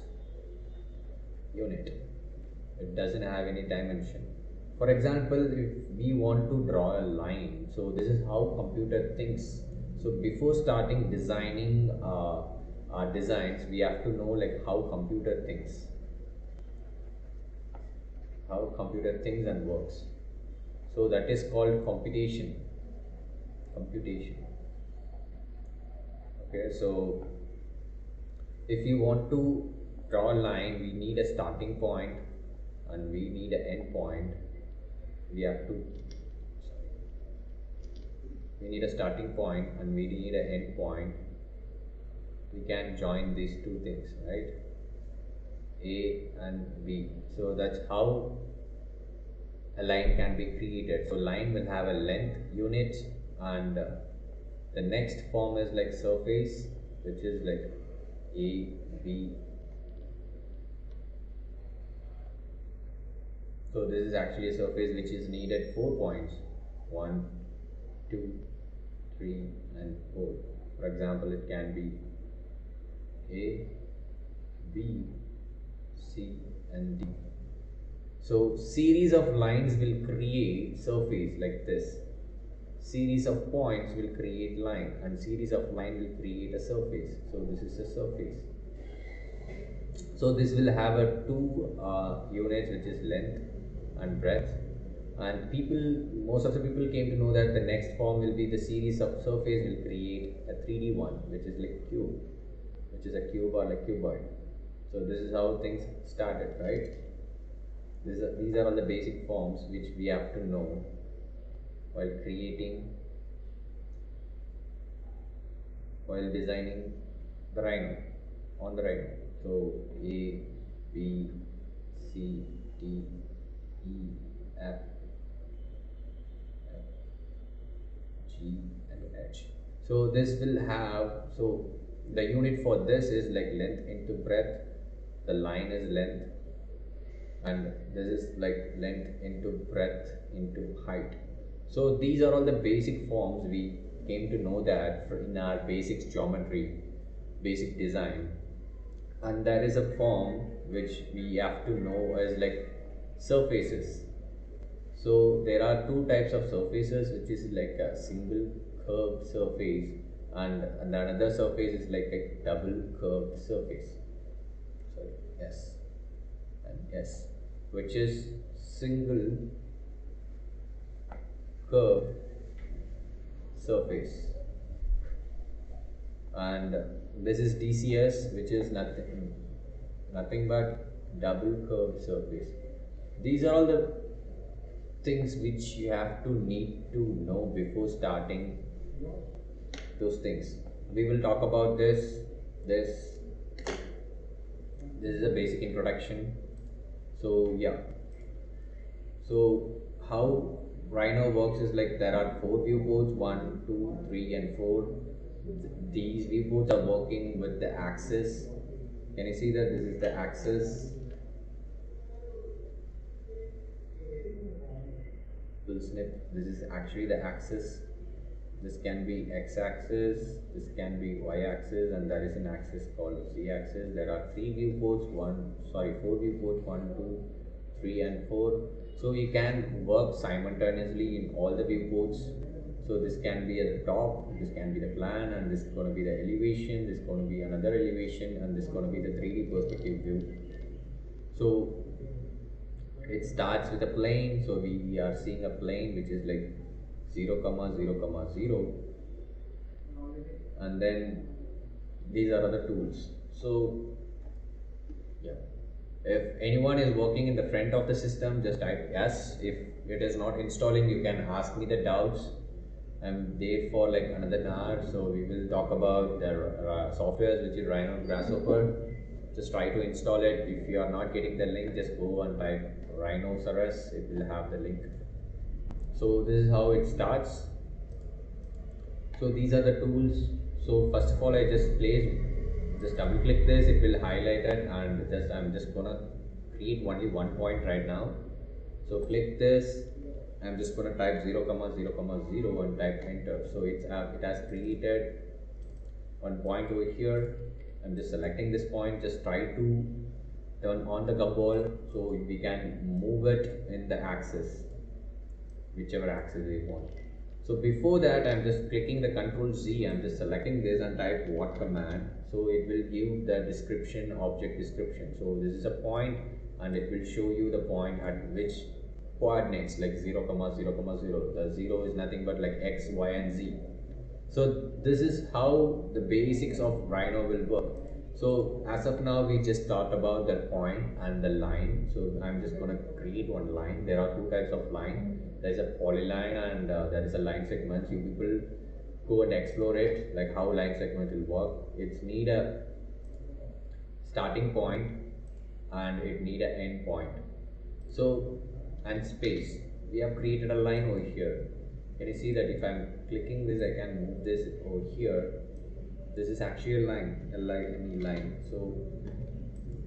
unit. It doesn't have any dimension. For example, if we want to draw a line, so this is how computer thinks. So before starting designing our designs, we have to know like how computer thinks, and works. So that is called computation. Okay, so if you want to draw a line, we need a starting point and we need an end point. We need a starting point and we need an end point. We can join these two things, right? A and B. So that's how a line can be created. So line will have a length unit, and the next form is like surface, which is like A, B. So this is actually a surface which is needed 4 points, 1, 2, 3 and 4. For example, it can be A, B, C and D. So series of lines will create surface like this. Series of points will create line, and series of line will create a surface. So this is a surface. So this will have a two units, which is length and breadth. And most of the people came to know that the next form will be the series of surface will create a 3D one, which is like cube, which is a cube or like cuboid. So this is how things started, right? These are all the basic forms which we have to know while designing the Rhino, on the Rhino. So A, B, C, D, E, F, G and H. So this will have, so the unit for this is like length into breadth, the line is length, and this is like length into breadth into height. So these are all the basic forms we came to know that in our basic geometry, basic design. And there is a form which we have to know as like surfaces. So there are two types of surfaces, which is like a single curved surface, and another surface is like a double curved surface. Sorry, S and S, which is single curved surface, and this is DCS, which is nothing but double curved surface. These are all the things which you have to need to know before starting those things. We will talk about this is a basic introduction. So yeah, so how Rhino works is like there are 4 viewports, 1, 2, 3 and 4. These viewports are working with the axis. Can you see that this is the axis? Will snip. This is actually the axis. This can be x-axis, this can be y-axis, and there is an axis called z-axis. There are 4 viewports, 1, 2, 3 and 4. So you can work simultaneously in all the viewports. So this can be at the top, this can be the plan, and this is going to be the elevation, this is going to be another elevation, and this is going to be the 3D perspective view. So it starts with a plane, so we are seeing a plane which is like 0 comma 0 comma 0, and then these are other tools. So yeah, if anyone is working in the front of the system, just type yes. If it is not installing, you can ask me the doubts. I'm there for like another hour, so we will talk about the softwares which is Rhino Grasshopper. Just try to install it. If you are not getting the link, just go and type Rhinoceros, it will have the link. So this is how it starts. So these are the tools. So first of all, I just double click this, it will highlight it, and I'm just gonna create only one point right now. So click this, I'm just gonna type 0 comma 0 comma 0 and type enter. So it has created one point over here. I'm just selecting this point, just try to turn on the gumball so we can move it in the axis, whichever axis we want. So before that, I'm just clicking the Control Z, I'm just selecting this and type what command. So it will give the description, object description. So this is a point and it will show you the point at which coordinates, like 0 comma 0 comma 0. The 0 is nothing but like X, Y and Z. So this is how the basics of Rhino will work. So as of now, we just talked about the point and the line. So I'm just going to create one line. There are two types of line. There is a polyline and there is a line segment. You people go and explore it, like how line segment will work. It's need a starting point and it need an end point. So, and space. We have created a line over here. Can you see that if I'm clicking this, I can move this over here. This is actually a line, any line. So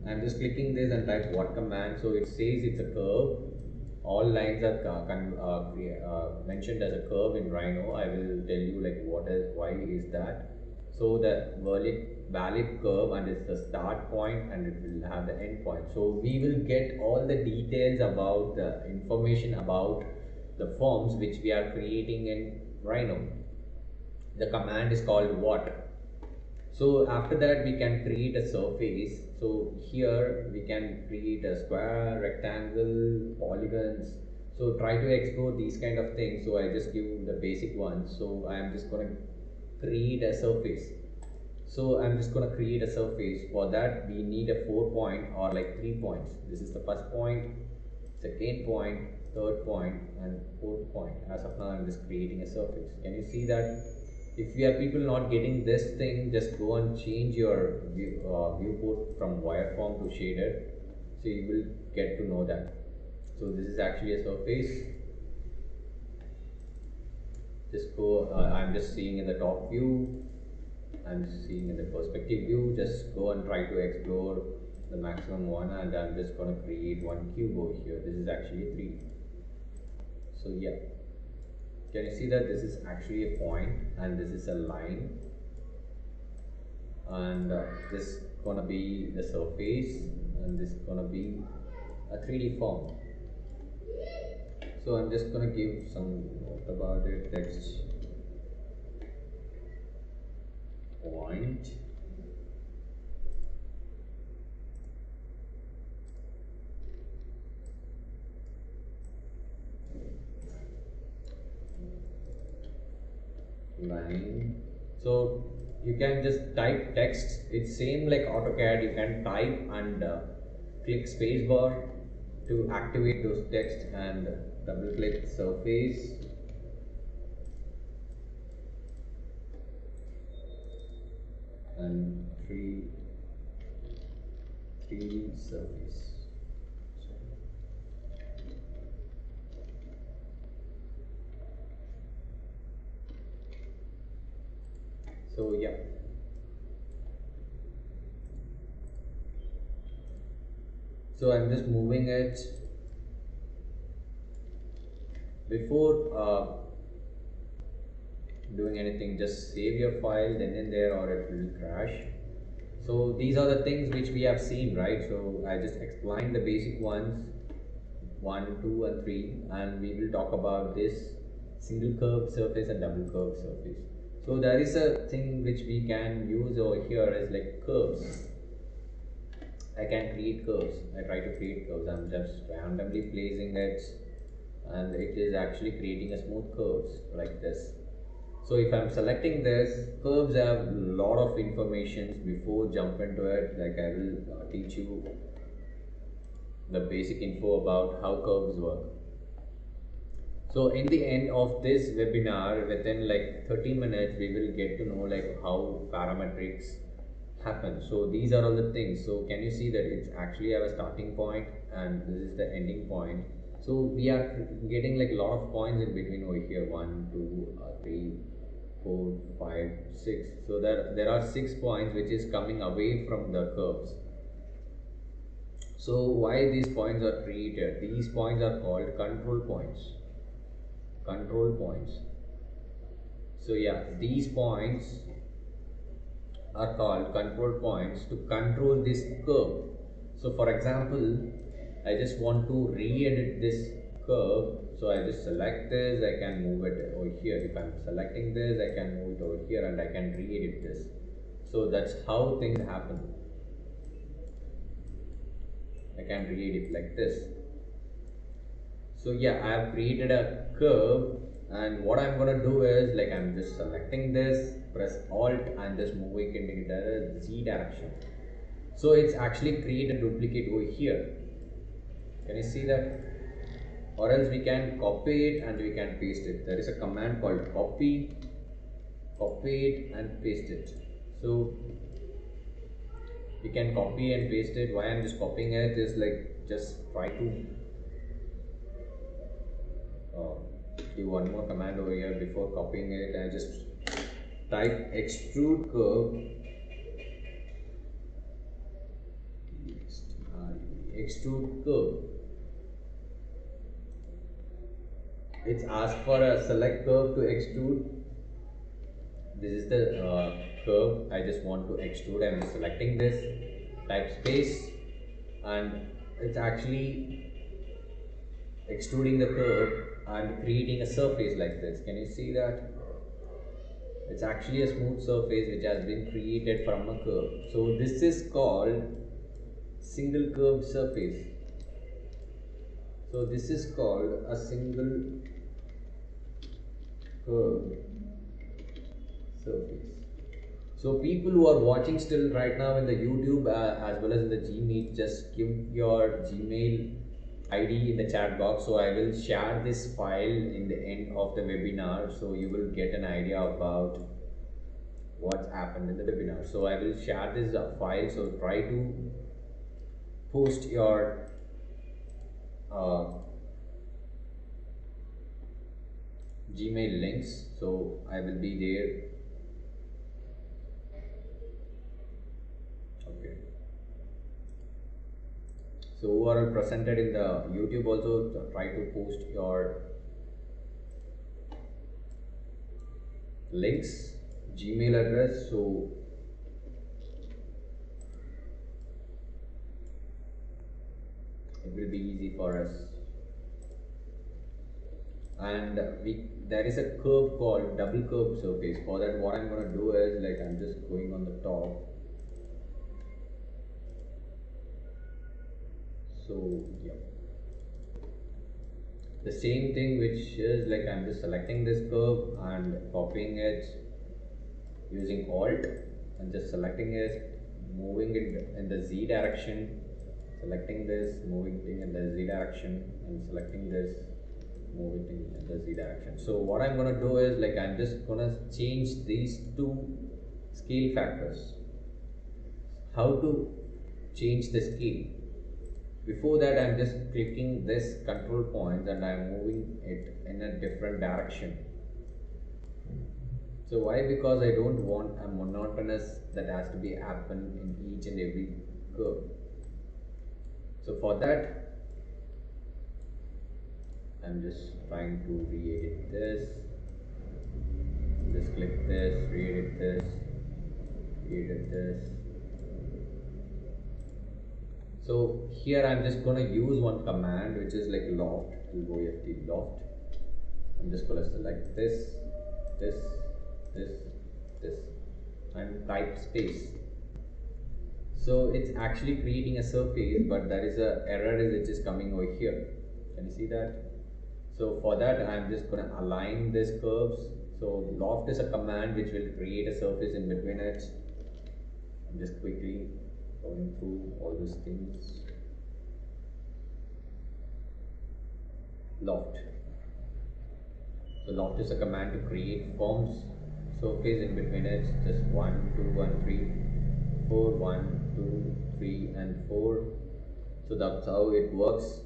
I'm just clicking this and type what command. So it says it's a curve. All lines are mentioned as a curve in Rhino. I will tell you like why is that. So the valid curve, and it's the start point and it will have the end point. So we will get all the details about the information about the forms which we are creating in Rhino. The command is called what. So after that we can create a surface. So here we can create a square, rectangle, polygons. So try to explore these kind of things. So I just give the basic ones. So I am just going to create a surface. So I'm just going to create a surface. For that we need a 4 point or like 3 points. This is the first point, second point, third point and fourth point. As of now I'm just creating a surface. Can you see that? If you are people not getting this thing, just go and change your viewport from wireform to shaded, so you will get to know that. So this is actually a surface. Just go, I'm just seeing in the top view, I'm seeing in the perspective view. Just go and try to explore the maximum one, and I'm just going to create one cube over here. This is actually a 3D. So yeah. Can you see that this is actually a point and this is a line, and this is gonna be the surface and this is gonna be a 3D form. So I'm just gonna give some note about it. Text point, line. So you can just type text. It's same like AutoCAD. You can type and click spacebar to activate those text, and double click surface. And 3D surface. So yeah. So I'm just moving it. Before doing anything, just save your file then and there, or it will crash. So these are the things which we have seen, right? So I just explained the basic ones, 1, 2 and 3, and we will talk about this single curved surface and double curved surface. So there is a thing which we can use over here is like curves. I can create curves. I try to create curves. I'm just randomly placing it, and it is actually creating a smooth curves like this. So if I'm selecting this, curves have a lot of information. Before jump into it, like I will teach you the basic info about how curves work. So in the end of this webinar, within like 30 minutes, we will get to know like how parametrics happen. So these are all the things. So can you see that it's actually have a starting point and this is the ending point. So we are getting like a lot of points in between over here, 1, 2, 3, 4, 5, 6. So there are 6 points which is coming away from the curves. So why these points are created? These points are called control points. Control points. So yeah, these points are called control points to control this curve. So for example, I just want to re-edit this curve. So I just select this, I can move it over here. If I'm selecting this, I can move it over here and I can re-edit this. So that's how things happen. I can re-edit like this. So yeah, I have created a curve, and what I'm gonna do is like I'm just selecting this, press Alt and just moving it in the Z direction. So it's actually create a duplicate over here. Can you see that? Or else we can copy it and we can paste it. There is a command called copy it and paste it. So we can copy and paste it. Why I'm just copying it is like just try to give one more command over here before copying it. I just type extrude curve, extrude curve. It's asked for a select curve to extrude. This is the curve I just want to extrude. I'm just selecting this, type space, and it's actually extruding the curve and creating a surface like this. Can you see that? It's actually a smooth surface which has been created from a curve. So this is called single curved surface. So this is called a single curved surface. So people who are watching still right now in the YouTube as well as in the Gmeet, just give your Gmail ID in the chat box. So I will share this file in the end of the webinar, so you will get an idea about what's happened in the webinar. So I will share this file, so try to post your Gmail links, so I will be there. Okay. So overall presented in the YouTube also, try to post your links, Gmail address, so it will be easy for us. And there is a curve called double curved surface. For that, what I'm going to do is like I'm just going on the top. So yeah, the same thing, which is like I'm just selecting this curve and copying it using Alt and just selecting it, moving it in the Z direction, selecting this, moving it in the Z direction, and selecting this, moving it in the Z direction. So what I'm gonna do is like I'm just gonna change these two scale factors. How to change the scale? Before that, I'm just clicking this control point and I'm moving it in a different direction. So why? Because I don't want a monotonous that has to be happen in each and every curve. So for that, I'm just trying to re-edit this. Just click this, re-edit this, re-edit this. So here I'm just gonna use one command which is like loft, loft. I'm just going to select this, this, this, this, and type space. So it's actually creating a surface, but there is a error which is coming over here. Can you see that? So for that, I'm just going to align these curves. So loft is a command which will create a surface in between it. I'm just quickly going through all these things. Loft. So loft is a command to create forms, surface in between it. Just 1, 2, 1, 3, 4, 1, 2, 3, and 4. So that's how it works.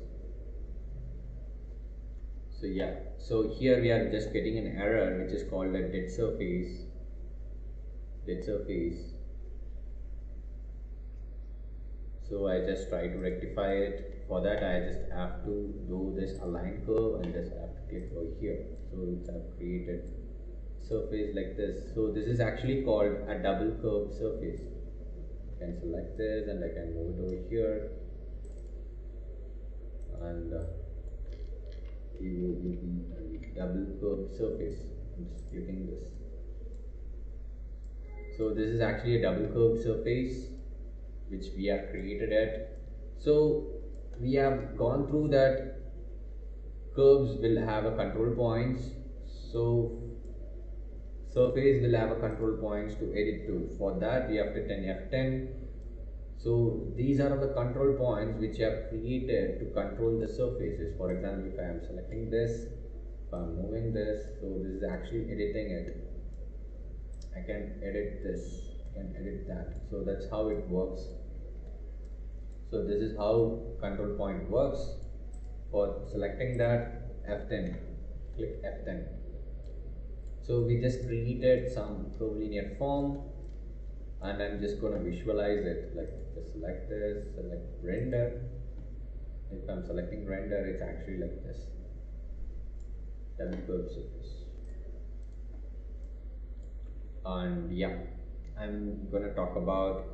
So yeah, so here we are just getting an error which is called a dead surface. Dead surface. So I just try to rectify it. For that I just have to do this align curve and just have to click over here. So it's created surface like this. So this is actually called a double curved surface. I can select this and I can move it over here, and it will be a double curved surface. I'm just clicking this. So this is actually a double curved surface which we have created it. So we have gone through that curves will have a control points. So surface will have a control points to edit to. For that we have to 10 F10. So these are the control points which I have created to control the surfaces. For example, if I am selecting this, if I am moving this, so this is actually editing it. I can edit this, I can edit that. So that's how it works. So this is how control point works. For selecting that, F10, click F10. So we just created some curvilinear form, and I'm just going to visualize it. Like just select this, select render. If I'm selecting render, it's actually like this, double curve surface. And yeah, I'm going to talk about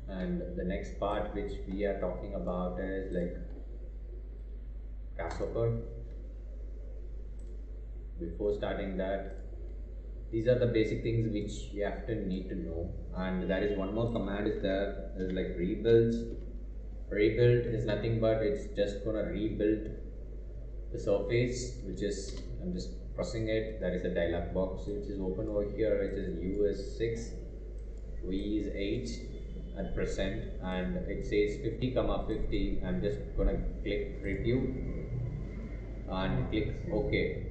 and the next part which we are talking about is like grasshopper. Before starting that, these are the basic things which you have to need to know, and there is one more command is there, is like rebuilds. Rebuild is nothing but it's just gonna rebuild the surface, which is, I'm just pressing it, there is a dialog box which is open over here, which is U is 6, V is 8 at present, and it says 50 comma 50. I'm just gonna click review and click OK.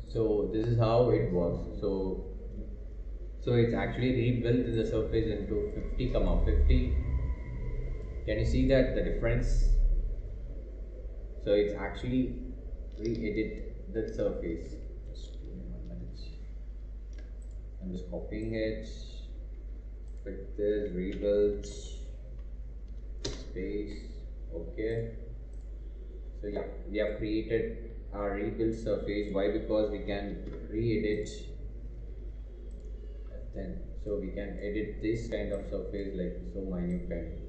So this is how it works. So it's actually rebuilt the surface into 50 comma 50. Can you see that the difference? So it's actually re-edit the surface. Just give me 1 minute. I'm just copying it. Click this, rebuild, space, okay. So yeah, we have created our rebuild surface. Why? Because we can re-edit. Then so we can edit this kind of surface like so minute kind.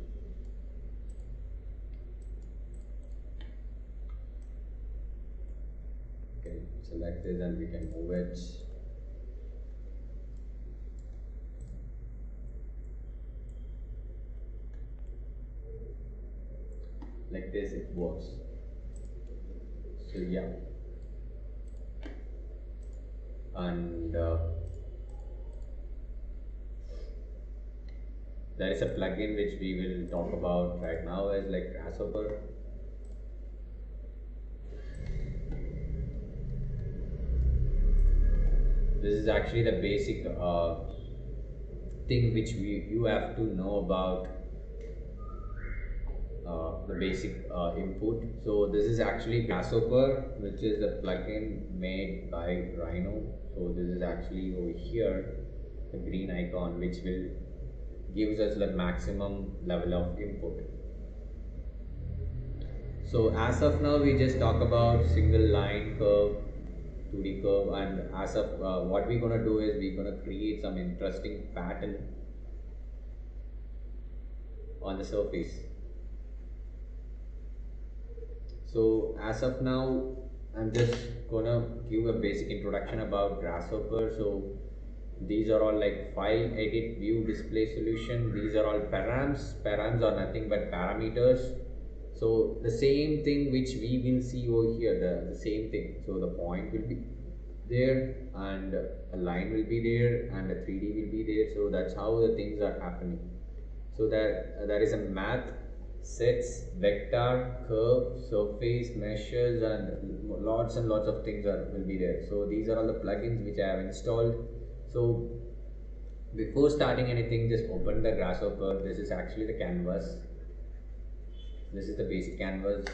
Okay, select this and we can move it. Like this it works. So yeah, and there is a plugin which we will talk about right now as like Grasshopper. This is actually the basic thing which you have to know about, the basic input. So this is actually Grasshopper, which is a plugin made by Rhino. So this is actually over here, the green icon, which will gives us the maximum level of input. So as of now, we just talk about single line curve, 2D curve, and as of what we're gonna do is we're gonna create some interesting pattern on the surface. So as of now, I'm just gonna give a basic introduction about Grasshopper. So these are all like file, edit, view, display solution. These are all params. Params are nothing but parameters. So the same thing which we will see over here, the same thing. So the point will be there and a line will be there and a 3D will be there. So that's how the things are happening. So that there is a math, sets, vector, curve, surface, meshes, and lots of things will be there. So these are all the plugins which I have installed. So before starting anything, just open the Grasshopper. This is actually the canvas. This is the basic canvas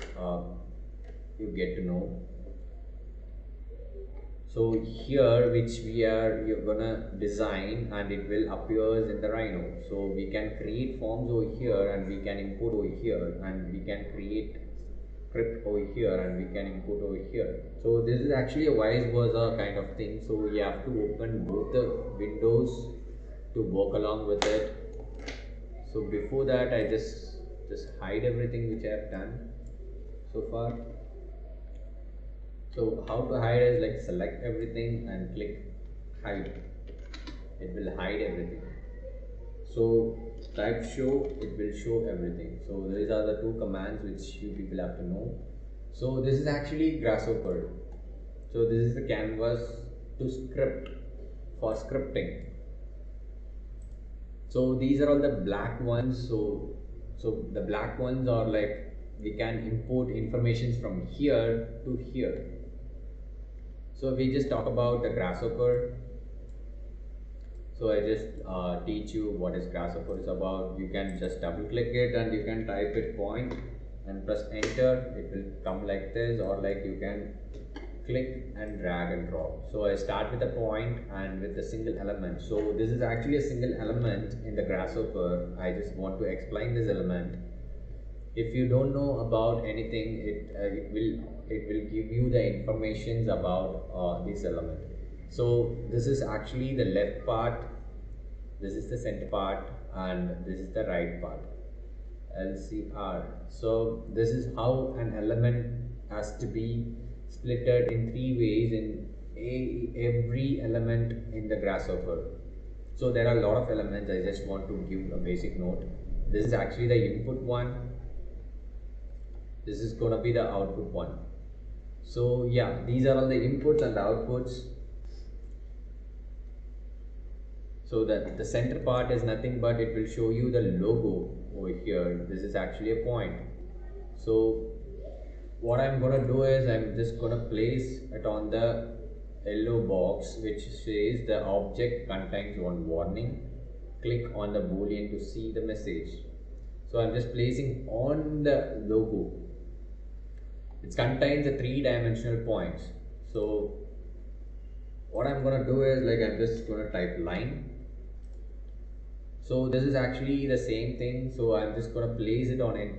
you get to know. So here which you're gonna design and it will appears in the Rhino. So we can create forms over here and we can import over here and we can create script over here and we can import over here. So this is actually a vice versa kind of thing. So you have to open both the windows to work along with it. So before that I just hide everything which I have done so far. So how to hide is like select everything and click hide. It will hide everything. So type show, it will show everything. So these are the two commands which you people have to know. So this is actually Grasshopper. So this is the canvas to script for scripting. So these are all the black ones. So the black ones are like we can import information from here to here. So if we just talk about the Grasshopper, so I just teach you what is Grasshopper is about. You can just double click it and you can type it point and press enter. It will come like this, or like you can click and drag and drop. So I start with a point and with a single element. So this is actually a single element in the Grasshopper. I just want to explain this element. If you don't know about anything, it will give you the informations about this element. So this is actually the left part, this is the center part, and this is the right part, LCR. So this is how an element has to be splitted in 3 ways in every element in the Grasshopper. So there are a lot of elements. I just want to give a basic note. This is actually the input one. This is going to be the output one. So yeah, these are all the inputs and the outputs. So that the center part is nothing but it will show you the logo over here. This is actually a point. So what I'm going to do is I'm just going to place it on the yellow box which says the object contains one warning. Click on the boolean to see the message. So I'm just placing on the logo. It contains the 3-dimensional points. So what I'm going to do is like I'm just going to type line. So this is actually the same thing. So I'm just going to place it on it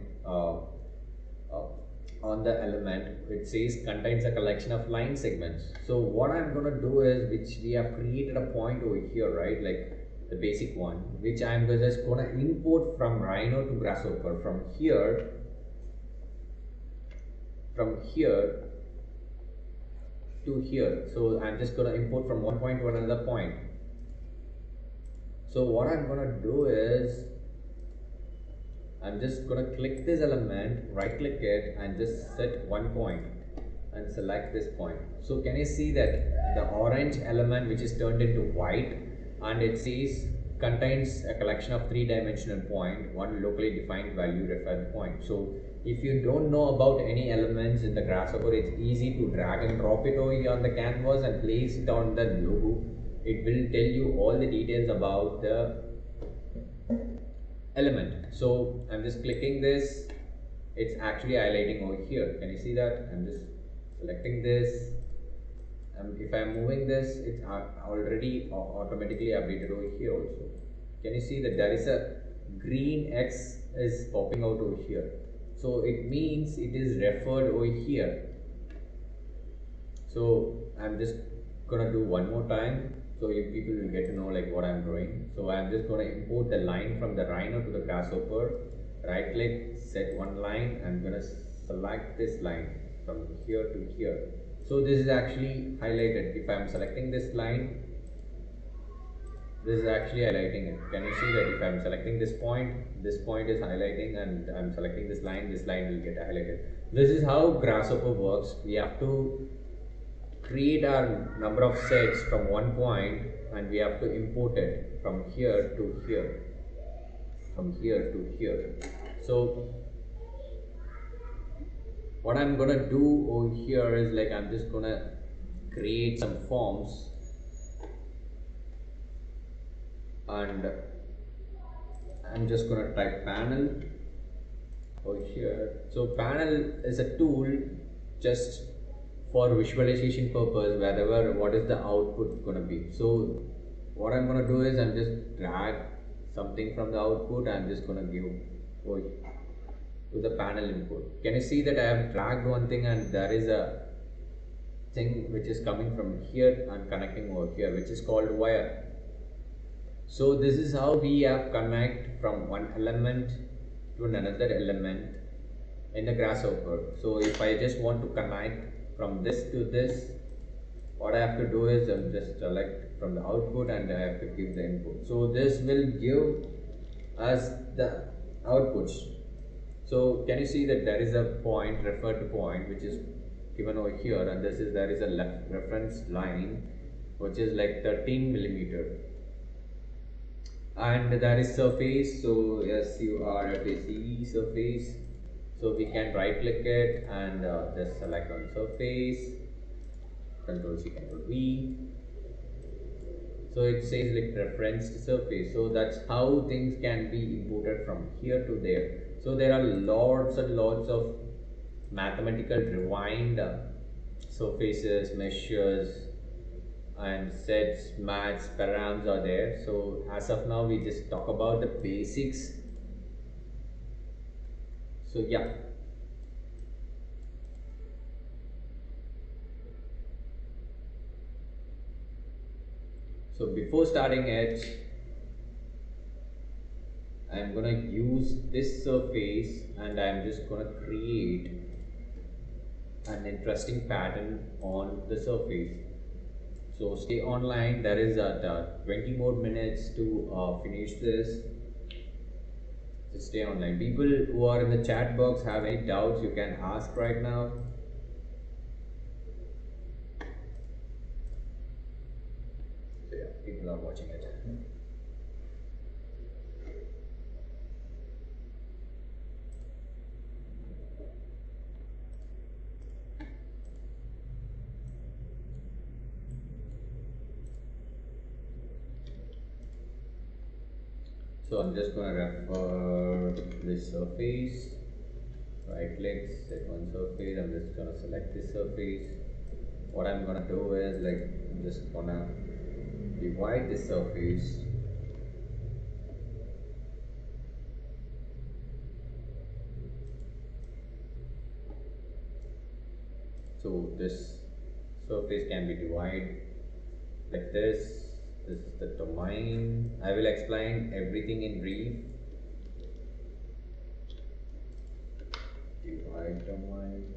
on the element. It says contains a collection of line segments. So what I'm going to do is, which we have created a point over here, right? Like the basic one, which I'm just going to import from Rhino to Grasshopper from here to here. So I'm just going to import from one point to another point. So what I'm going to do is I'm just going to click this element, right click it, and just set one point and select this point. So can you see that the orange element which is turned into white, and it says contains a collection of 3-dimensional point, one locally defined value reference point. So if you don't know about any elements in the Grasshopper, it's easy to drag and drop it over here on the canvas and place it on the logo. It will tell you all the details about the element. So I'm just clicking this, it's actually highlighting over here. Can you see that? I'm just selecting this, and if I'm moving this, it's already automatically updated over here also. can you see that there is a green X is popping out over here? So it means it is referred over here. So I'm just gonna do one more time so you people will get to know like what I'm doing. So I'm just gonna import the line from the Rhino to the Grasshopper. Right click, set one line. I'm gonna select this line from here to here. So this is actually highlighted. If I'm selecting this line, this is actually highlighting it. Can you see that if I'm selecting this point is highlighting, and I'm selecting this line will get highlighted. This is how Grasshopper works. We have to create our number of sets from one point and we have to import it from here to here, from here to here. So what I'm gonna do over here is like I'm just gonna create some forms, and I'm just gonna type panel over here. So panel is a tool just for visualization purpose, wherever what is the output gonna be. So what I'm gonna do is I'm just drag something from the output. I'm just gonna give to the panel input. Can you see that I have dragged one thing and there is a thing which is coming from here and connecting over here, which is called wire. So this is how we have connect from one element to another element in the Grasshopper. So if I just want to connect from this to this, what I have to do is I'm just select from the output and I have to give the input. So this will give us the outputs. So can you see that there is a point, refer to point, which is given over here, and this is there is a reference line which is like 13 millimeter, and there is surface. So surface surface. So we can right click it and just select on surface, Control C, Control V. So it says like referenced surface. So that's how things can be imported from here to there. So there are lots and lots of mathematical rewind surfaces, measures, and sets, maths, params are there. So as of now, we just talk about the basics. So yeah. So before starting it, I'm gonna use this surface and I'm just gonna create an interesting pattern on the surface. So stay online. There is 20 more minutes to finish this. So stay online. People who are in the chat box have any doubts, you can ask right now. So yeah, people are watching it. So I'm just going to refer this surface, right click, set one surface. I'm just going to select this surface. What I'm going to do is like I'm just going to divide this surface. So this surface can be divided like this. This is the domain. I will explain everything in brief. Divide domain.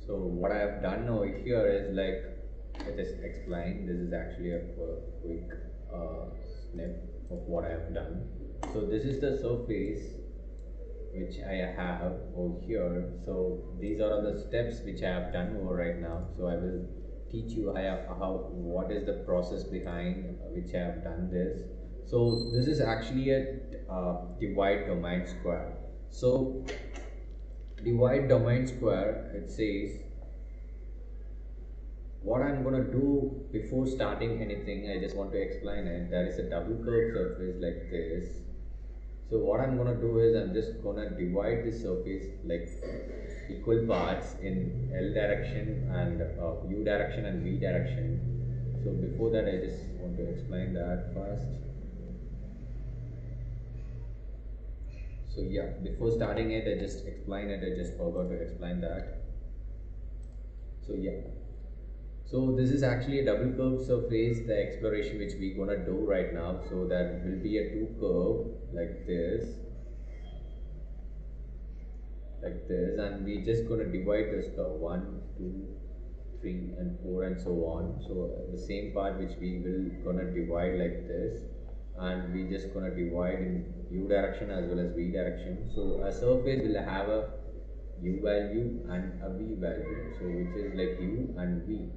So what I have done over here is like, I just explain. This is actually a quick snip of what I have done. So this is the surface which I have over here. So these are the steps which I have done over right now. So I will teach you how what is the process behind which I have done this. So this is actually a divide domain square. So divide domain square, it says what I'm gonna do before starting anything. I just want to explain it. There is a double curved surface like this. So what I'm gonna do is I'm just gonna divide this surface like equal parts in L direction and U direction and V direction. So before that, I just want to explain that first. So yeah, before starting it, I just explain it. I just forgot to explain that. So yeah. So this is actually a double curved surface, the exploration which we're gonna do right now. So that will be a two curve like this, and we just gonna divide this curve 1, 2, 3 and 4 and so on. So the same part which we will gonna divide like this, and we just gonna divide in U direction as well as V direction. So a surface will have a U value and a V value, so which is like U and V.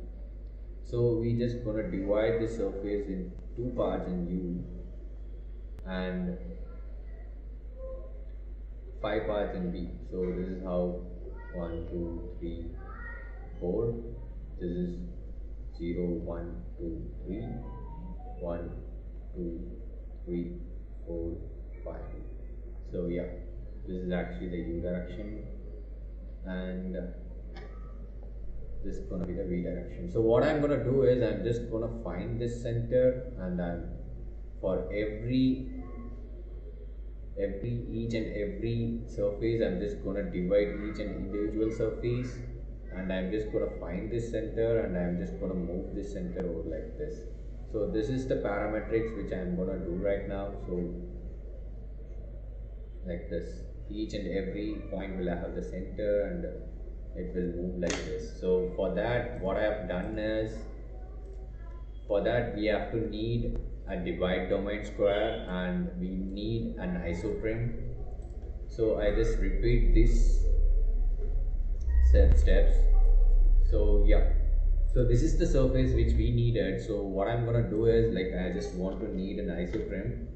So we just gonna divide the surface in two parts in U and 5 parts in V. So this is how 1, 2, 3, 4. This is 0, 1, 2, 3, 1, 2, 3, 4, 5. So yeah, this is actually the U direction, and this is gonna be the V direction. So what I'm gonna do is I'm just gonna find this center, and for each and every surface, I'm just gonna divide each and individual surface, and I'm just gonna find this center, and I'm just gonna move this center over like this. So this is the parametrics which I'm gonna do right now. So like this, each and every point will have the center, and it will move like this. So for that, what I have done is, for that we have to need a divide domain square, and we need an isotrim. So I just repeat these steps. So yeah, so this is the surface which we needed. So what I'm gonna do is, like, I just want to need an isotrim.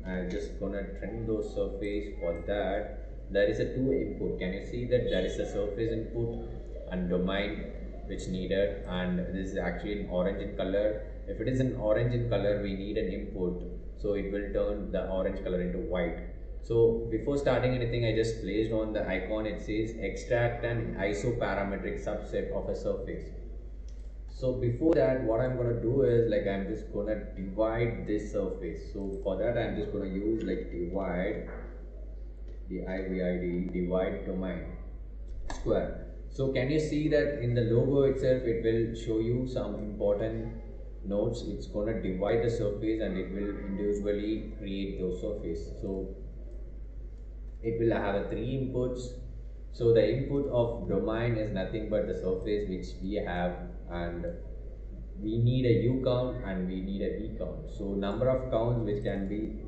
I'm just gonna trim those surface. For that, there is a two input. Can you see that there is a surface input and domain which needed, and this is actually in orange in color. If it is in orange in color, we need an input, so it will turn the orange color into white. So before starting anything, I just placed on the icon, it says extract an isoparametric subset of a surface. So before that, what I'm gonna do is, like, I'm just gonna divide this surface. So for that, I'm just gonna use like divide, divide domain square. So can you see that in the logo itself, it will show you some important notes. It's gonna divide the surface, and it will individually create those surface. So it will have a 3 inputs. So the input of domain is nothing but the surface which we have, and we need a U count and we need a V count. So number of counts which can be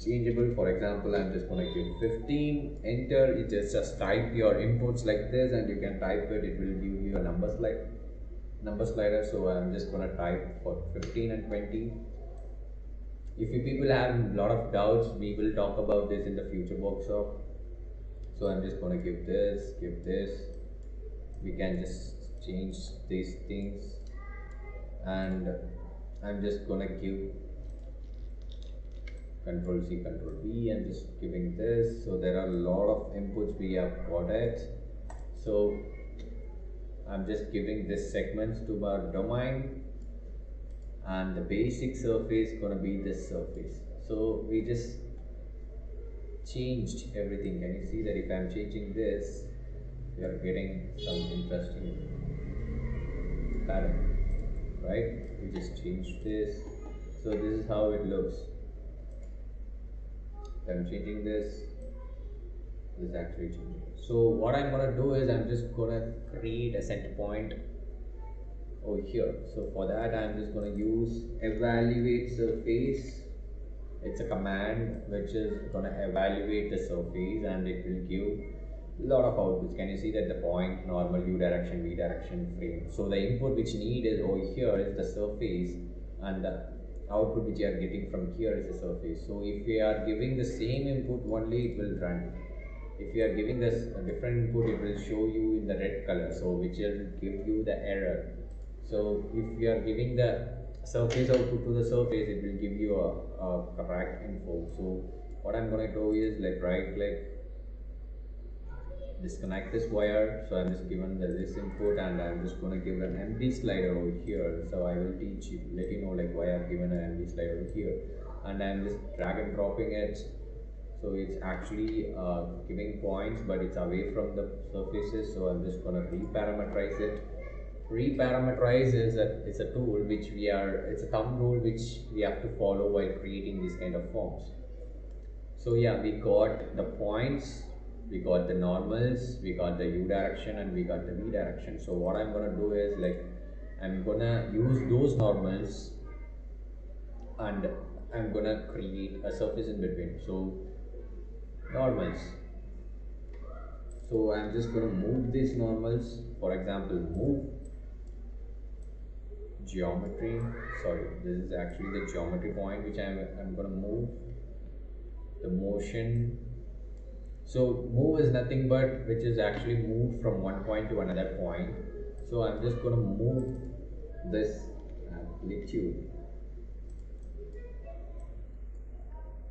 changeable. For example, I'm just going to give 15, enter. You just type your inputs like this, and you can type it. It will give you a number slider. So I'm just going to type for 15 and 20. If you people have a lot of doubts, we will talk about this in the future workshop. So I'm just going to give this. We can just change these things, and I'm just going to give Control C, Control V. I'm just giving this. So there are a lot of inputs we have got it. So I'm just giving this segments to our domain, and the basic surface is going to be this surface. So we just changed everything. Can you see that if I'm changing this, we are getting some interesting pattern, right? We just changed this. So this is how it looks. I'm changing this. This is actually changing. So what I'm gonna do is I'm just gonna create a center point over here. So for that I'm just gonna use evaluate surface. It's a command which is gonna evaluate the surface and it will give a lot of outputs. Can you see that the point, normal, u direction, v direction, frame. So the input which need is over here is the surface, and the output which you are getting from here is the surface. So if we are giving the same input only, it will run. If you are giving this a different input, it will show you in the red color, so which will give you the error. So if you are giving the surface output to the surface, it will give you a correct info. So what I'm going to do is like right click, disconnect this wire. So I'm just given this input and I'm just going to give an empty slider over here. So I will teach you, let you know like why I've given an empty slider over here, and I'm just drag and dropping it. So it's actually giving points, but it's away from the surfaces. So I'm just going to reparameterize it. Reparameterize is it's a tool which it's a thumb rule which we have to follow while creating these kind of forms. So yeah, we got the points, we got the normals, we got the u direction, and we got the v direction. So what I'm gonna do is like I'm gonna use those normals and I'm gonna create a surface in between. So normals. So I'm just going to move these normals. For example, move geometry. Sorry, this is actually the geometry point which I'm going to move. The motion. So move is nothing but which is actually moved from one point to another point. So I'm just going to move this amplitude.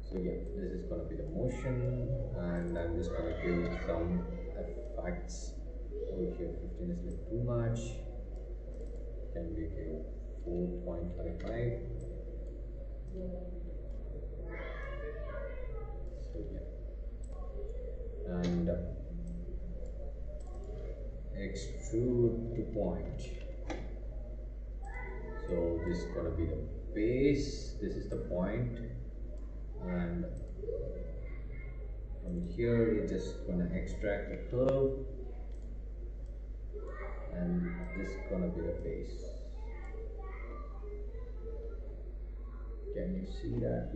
So yeah, this is going to be the motion, and I'm just going to give some effects. Oh, here 15 is like too much. Can we give 4.55? So yeah, and extrude to point. So this is going to be the base. This is the point, and from here we're just going to extract the curve, and this is going to be the base. Can you see that?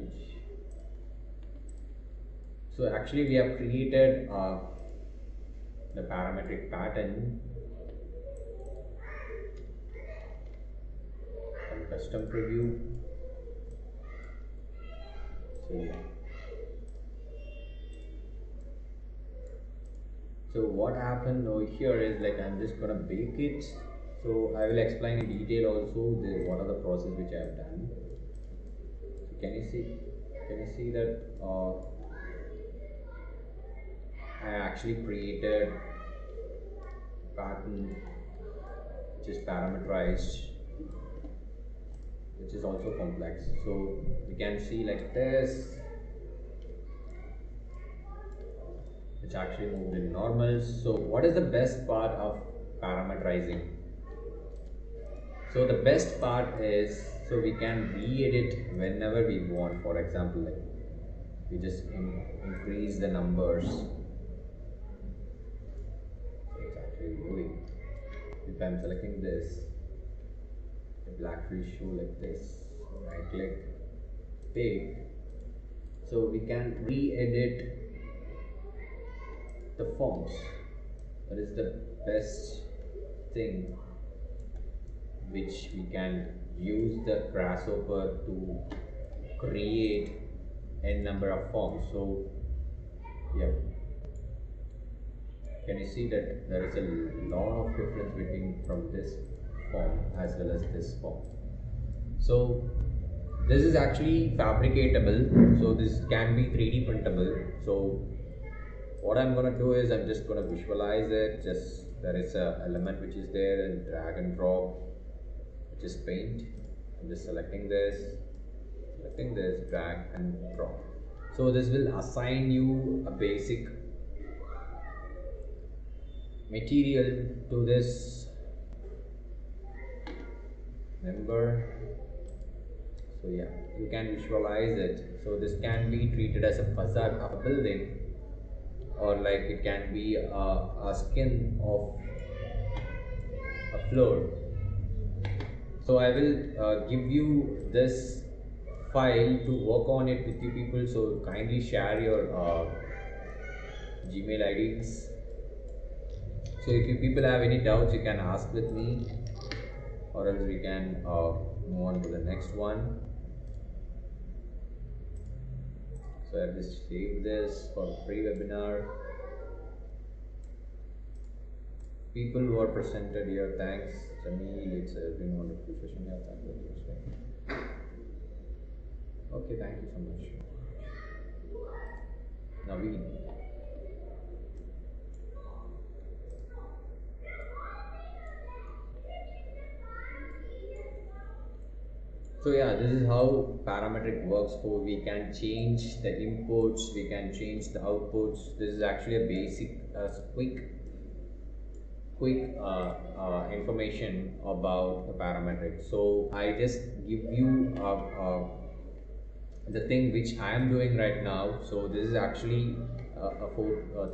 So actually we have created the parametric pattern and custom preview. So yeah. So what happened over here is like I'm just gonna bake it. So I will explain in detail also what are the process which I have done. So can you see that I actually created a pattern which is parameterized, which is also complex. So we can see like this, which actually moved in normals. So what is the best part of parameterizing? So the best part is, so we can re-edit whenever we want. For example, like we just increase the numbers. So it's actually doing. If I'm selecting this, it will actually show like this. Right click, take. So we can re-edit the forms. That is the best thing which we can use the grasshopper to create n number of forms. So yeah, can you see that there is a lot of difference between from this form as well as this form. So this is actually fabricatable, so this can be 3D printable. So what I'm going to do is I'm just going to visualize it. Just there is a element which is there, and drag and drop, which is paint. I'm just selecting this, drag and drop. So this will assign you a basic material to this member. So yeah, you can visualize it. So this can be treated as a facade of a building, or like it can be a skin of a floor. So I will give you this file to work on it with you people, so kindly share your Gmail IDs. So if you people have any doubts, you can ask with me, or else we can move on to the next one. So I just save this for free webinar. People who are presented here, thanks. Jamil, it's been a wonderful session here. Thank you. Okay, thank you so much. Naveen. So yeah, this is how parametric works. For we can change the inputs, we can change the outputs. This is actually a basic, quick information about the parametric. So I just give you the thing which I am doing right now. So this is actually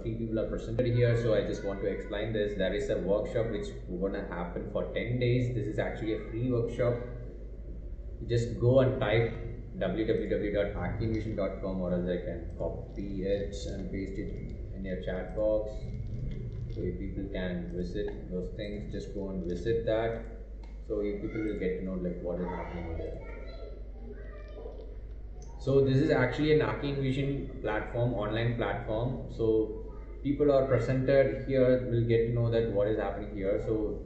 three people are presented here. So I just want to explain this. There is a workshop which gonna happen for 10 days. This is actually a free workshop. Just go and type www.activision.com, or else I can copy it and paste it in your chat box. So if people can visit those things, just go and visit that. So you people will get to know like what is happening over there. So this is actually an Arcane Vision platform, online platform. So people are presented here will get to know that what is happening here. So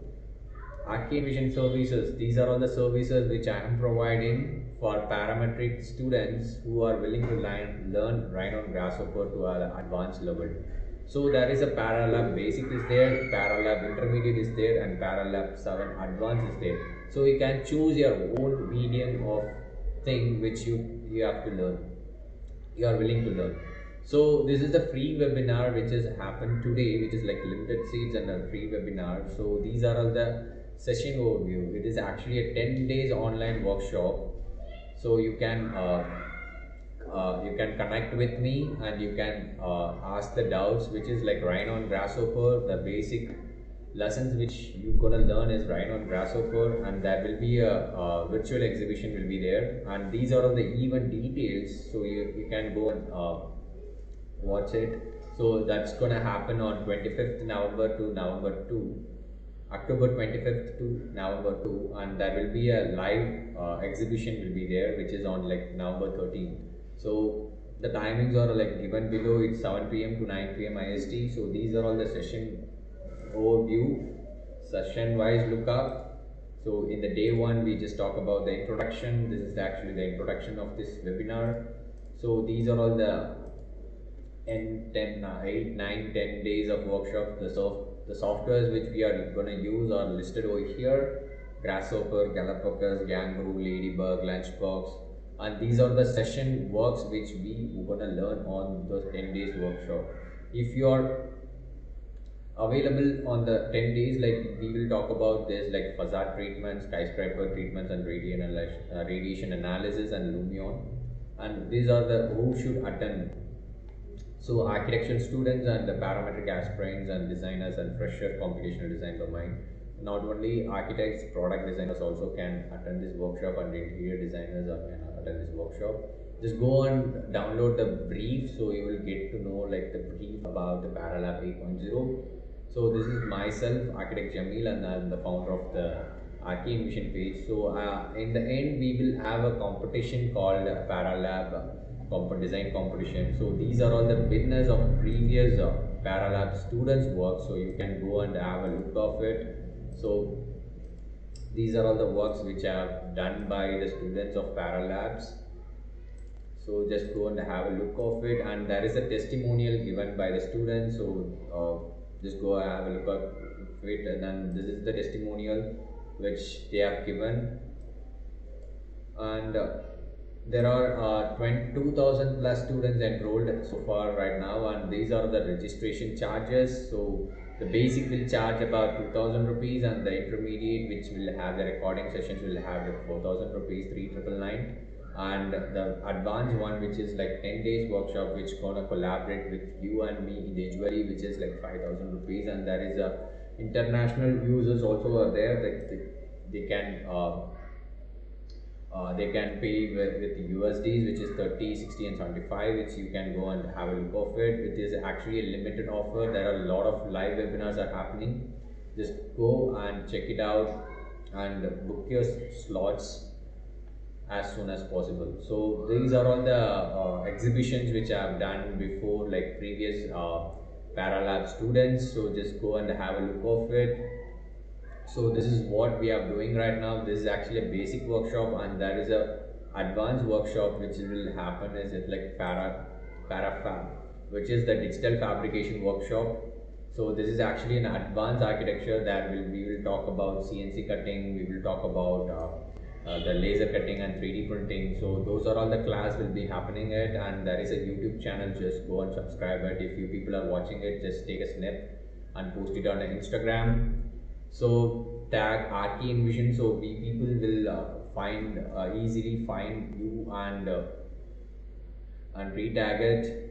Arcane Vision services, these are all the services which I am providing for parametric students who are willing to learn Rhino Grasshopper to an advanced level. So there is a Paralab basic is there, Paralab intermediate is there, and Paralab 7 advanced is there. So you can choose your own medium of thing which you have to learn, you are willing to learn. So this is the free webinar which has happened today, which is like limited seats and a free webinar. So these are all the session overview. It is actually a 10 days online workshop. So you can connect with me and you can ask the doubts, which is like Rhino and Grasshopper. The basic lessons which you're gonna learn is Rhino and Grasshopper, and there will be a virtual exhibition will be there, and these are all the event details. So you can go and watch it. So that's gonna happen on 25th November to November 2. October 25th to November 2, and there will be a live exhibition will be there, which is on like November 13th. So the timings are like given below. It's 7 p.m. to 9 p.m. IST. So these are all the session overview, session wise lookup. So in the day one, we just talk about the introduction. This is actually the introduction of this webinar. So these are all the 8, 9, 10 days of workshop. The softwares which we are going to use are listed over here: Grasshopper, Galapagos, Gangroo, Ladybug, Lunchbox, and these are the session works which we are going to learn on those 10 days workshop. If you are available on the 10 days, like we will talk about this like facade treatments, skyscraper treatments, and radiation analysis and Lumion, and these are the who should attend. So architectural students and the parametric aspirants and designers and fresher computational design domain. Not only architects, product designers also can attend this workshop, and interior designers can attend this workshop. Just go and download the brief, so you will get to know like the brief about the Paralab 8.0. So this is myself, Architect Jamil, and I'm the founder of the Arcane Vision page. So in the end, we will have a competition called Paralab design competition. So these are all the winners of previous Paralab students work. So you can go and have a look of it. So these are all the works which are done by the students of Paralabs. So just go and have a look of it, and there is a testimonial given by the students. So just go and have a look at it, and then this is the testimonial which they have given. And there are 22,000 plus students enrolled so far right now, and these are the registration charges. So the basic will charge about 2,000 rupees, and the intermediate, which will have the recording sessions, will have the 4,000 rupees, 3,999, and the advanced one, which is like 10 days workshop, which gonna collaborate with you and me individually, which is like 5,000 rupees. And there is a international users also are there, like they can they can pay with USDs, which is 30, 60, and 75, which you can go and have a look of it. It is actually a limited offer. There are a lot of live webinars are happening. Just go and check it out and book your slots as soon as possible. So these are all the exhibitions which I have done before, like previous Paralab students. So just go and have a look of it. So this is what we are doing right now. This is actually a basic workshop, and there is a advanced workshop which will happen is it like parafab, which is the digital fabrication workshop. So this is actually an advanced architecture that we will talk about CNC cutting. We will talk about the laser cutting and 3D printing. So those are all the class will be happening it, and there is a YouTube channel. Just go and subscribe it. If you people are watching it, just take a snip and post it on Instagram. So tag Archie Envision, so we people will find easily find you and retag it.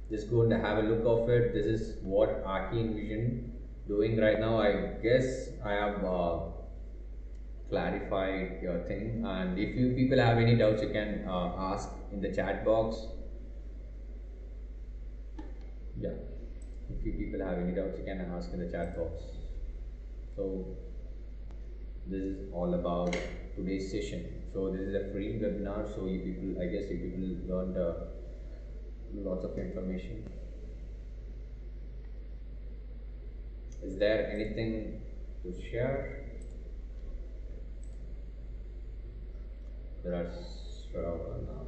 Just go and have a look of it. This is what Archie Envision doing right now. I guess I have clarified your thing, and if you people have any doubts, you can ask in the chat box. Yeah, if you people have any doubts, you can ask in the chat box. So this is all about today's session. So this is a free webinar, so you people, I guess you people learned lots of information. Is there anything to share? There are Shravana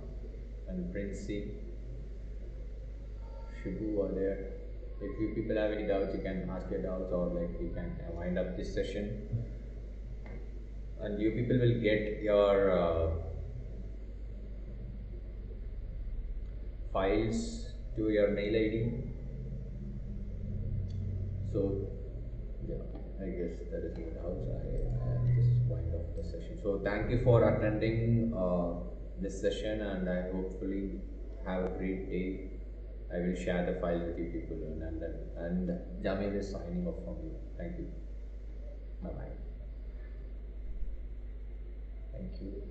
and Princey, Shibu are there. If you people have any doubts, you can ask your doubts, or like you can wind up this session. And you people will get your files to your mail ID. So yeah, I guess that is no doubts. I just wind up the session. So thank you for attending this session, and I hopefully have a great day. I will share the file with you people, and Jamil is signing off from you. Thank you. Bye bye. Thank you.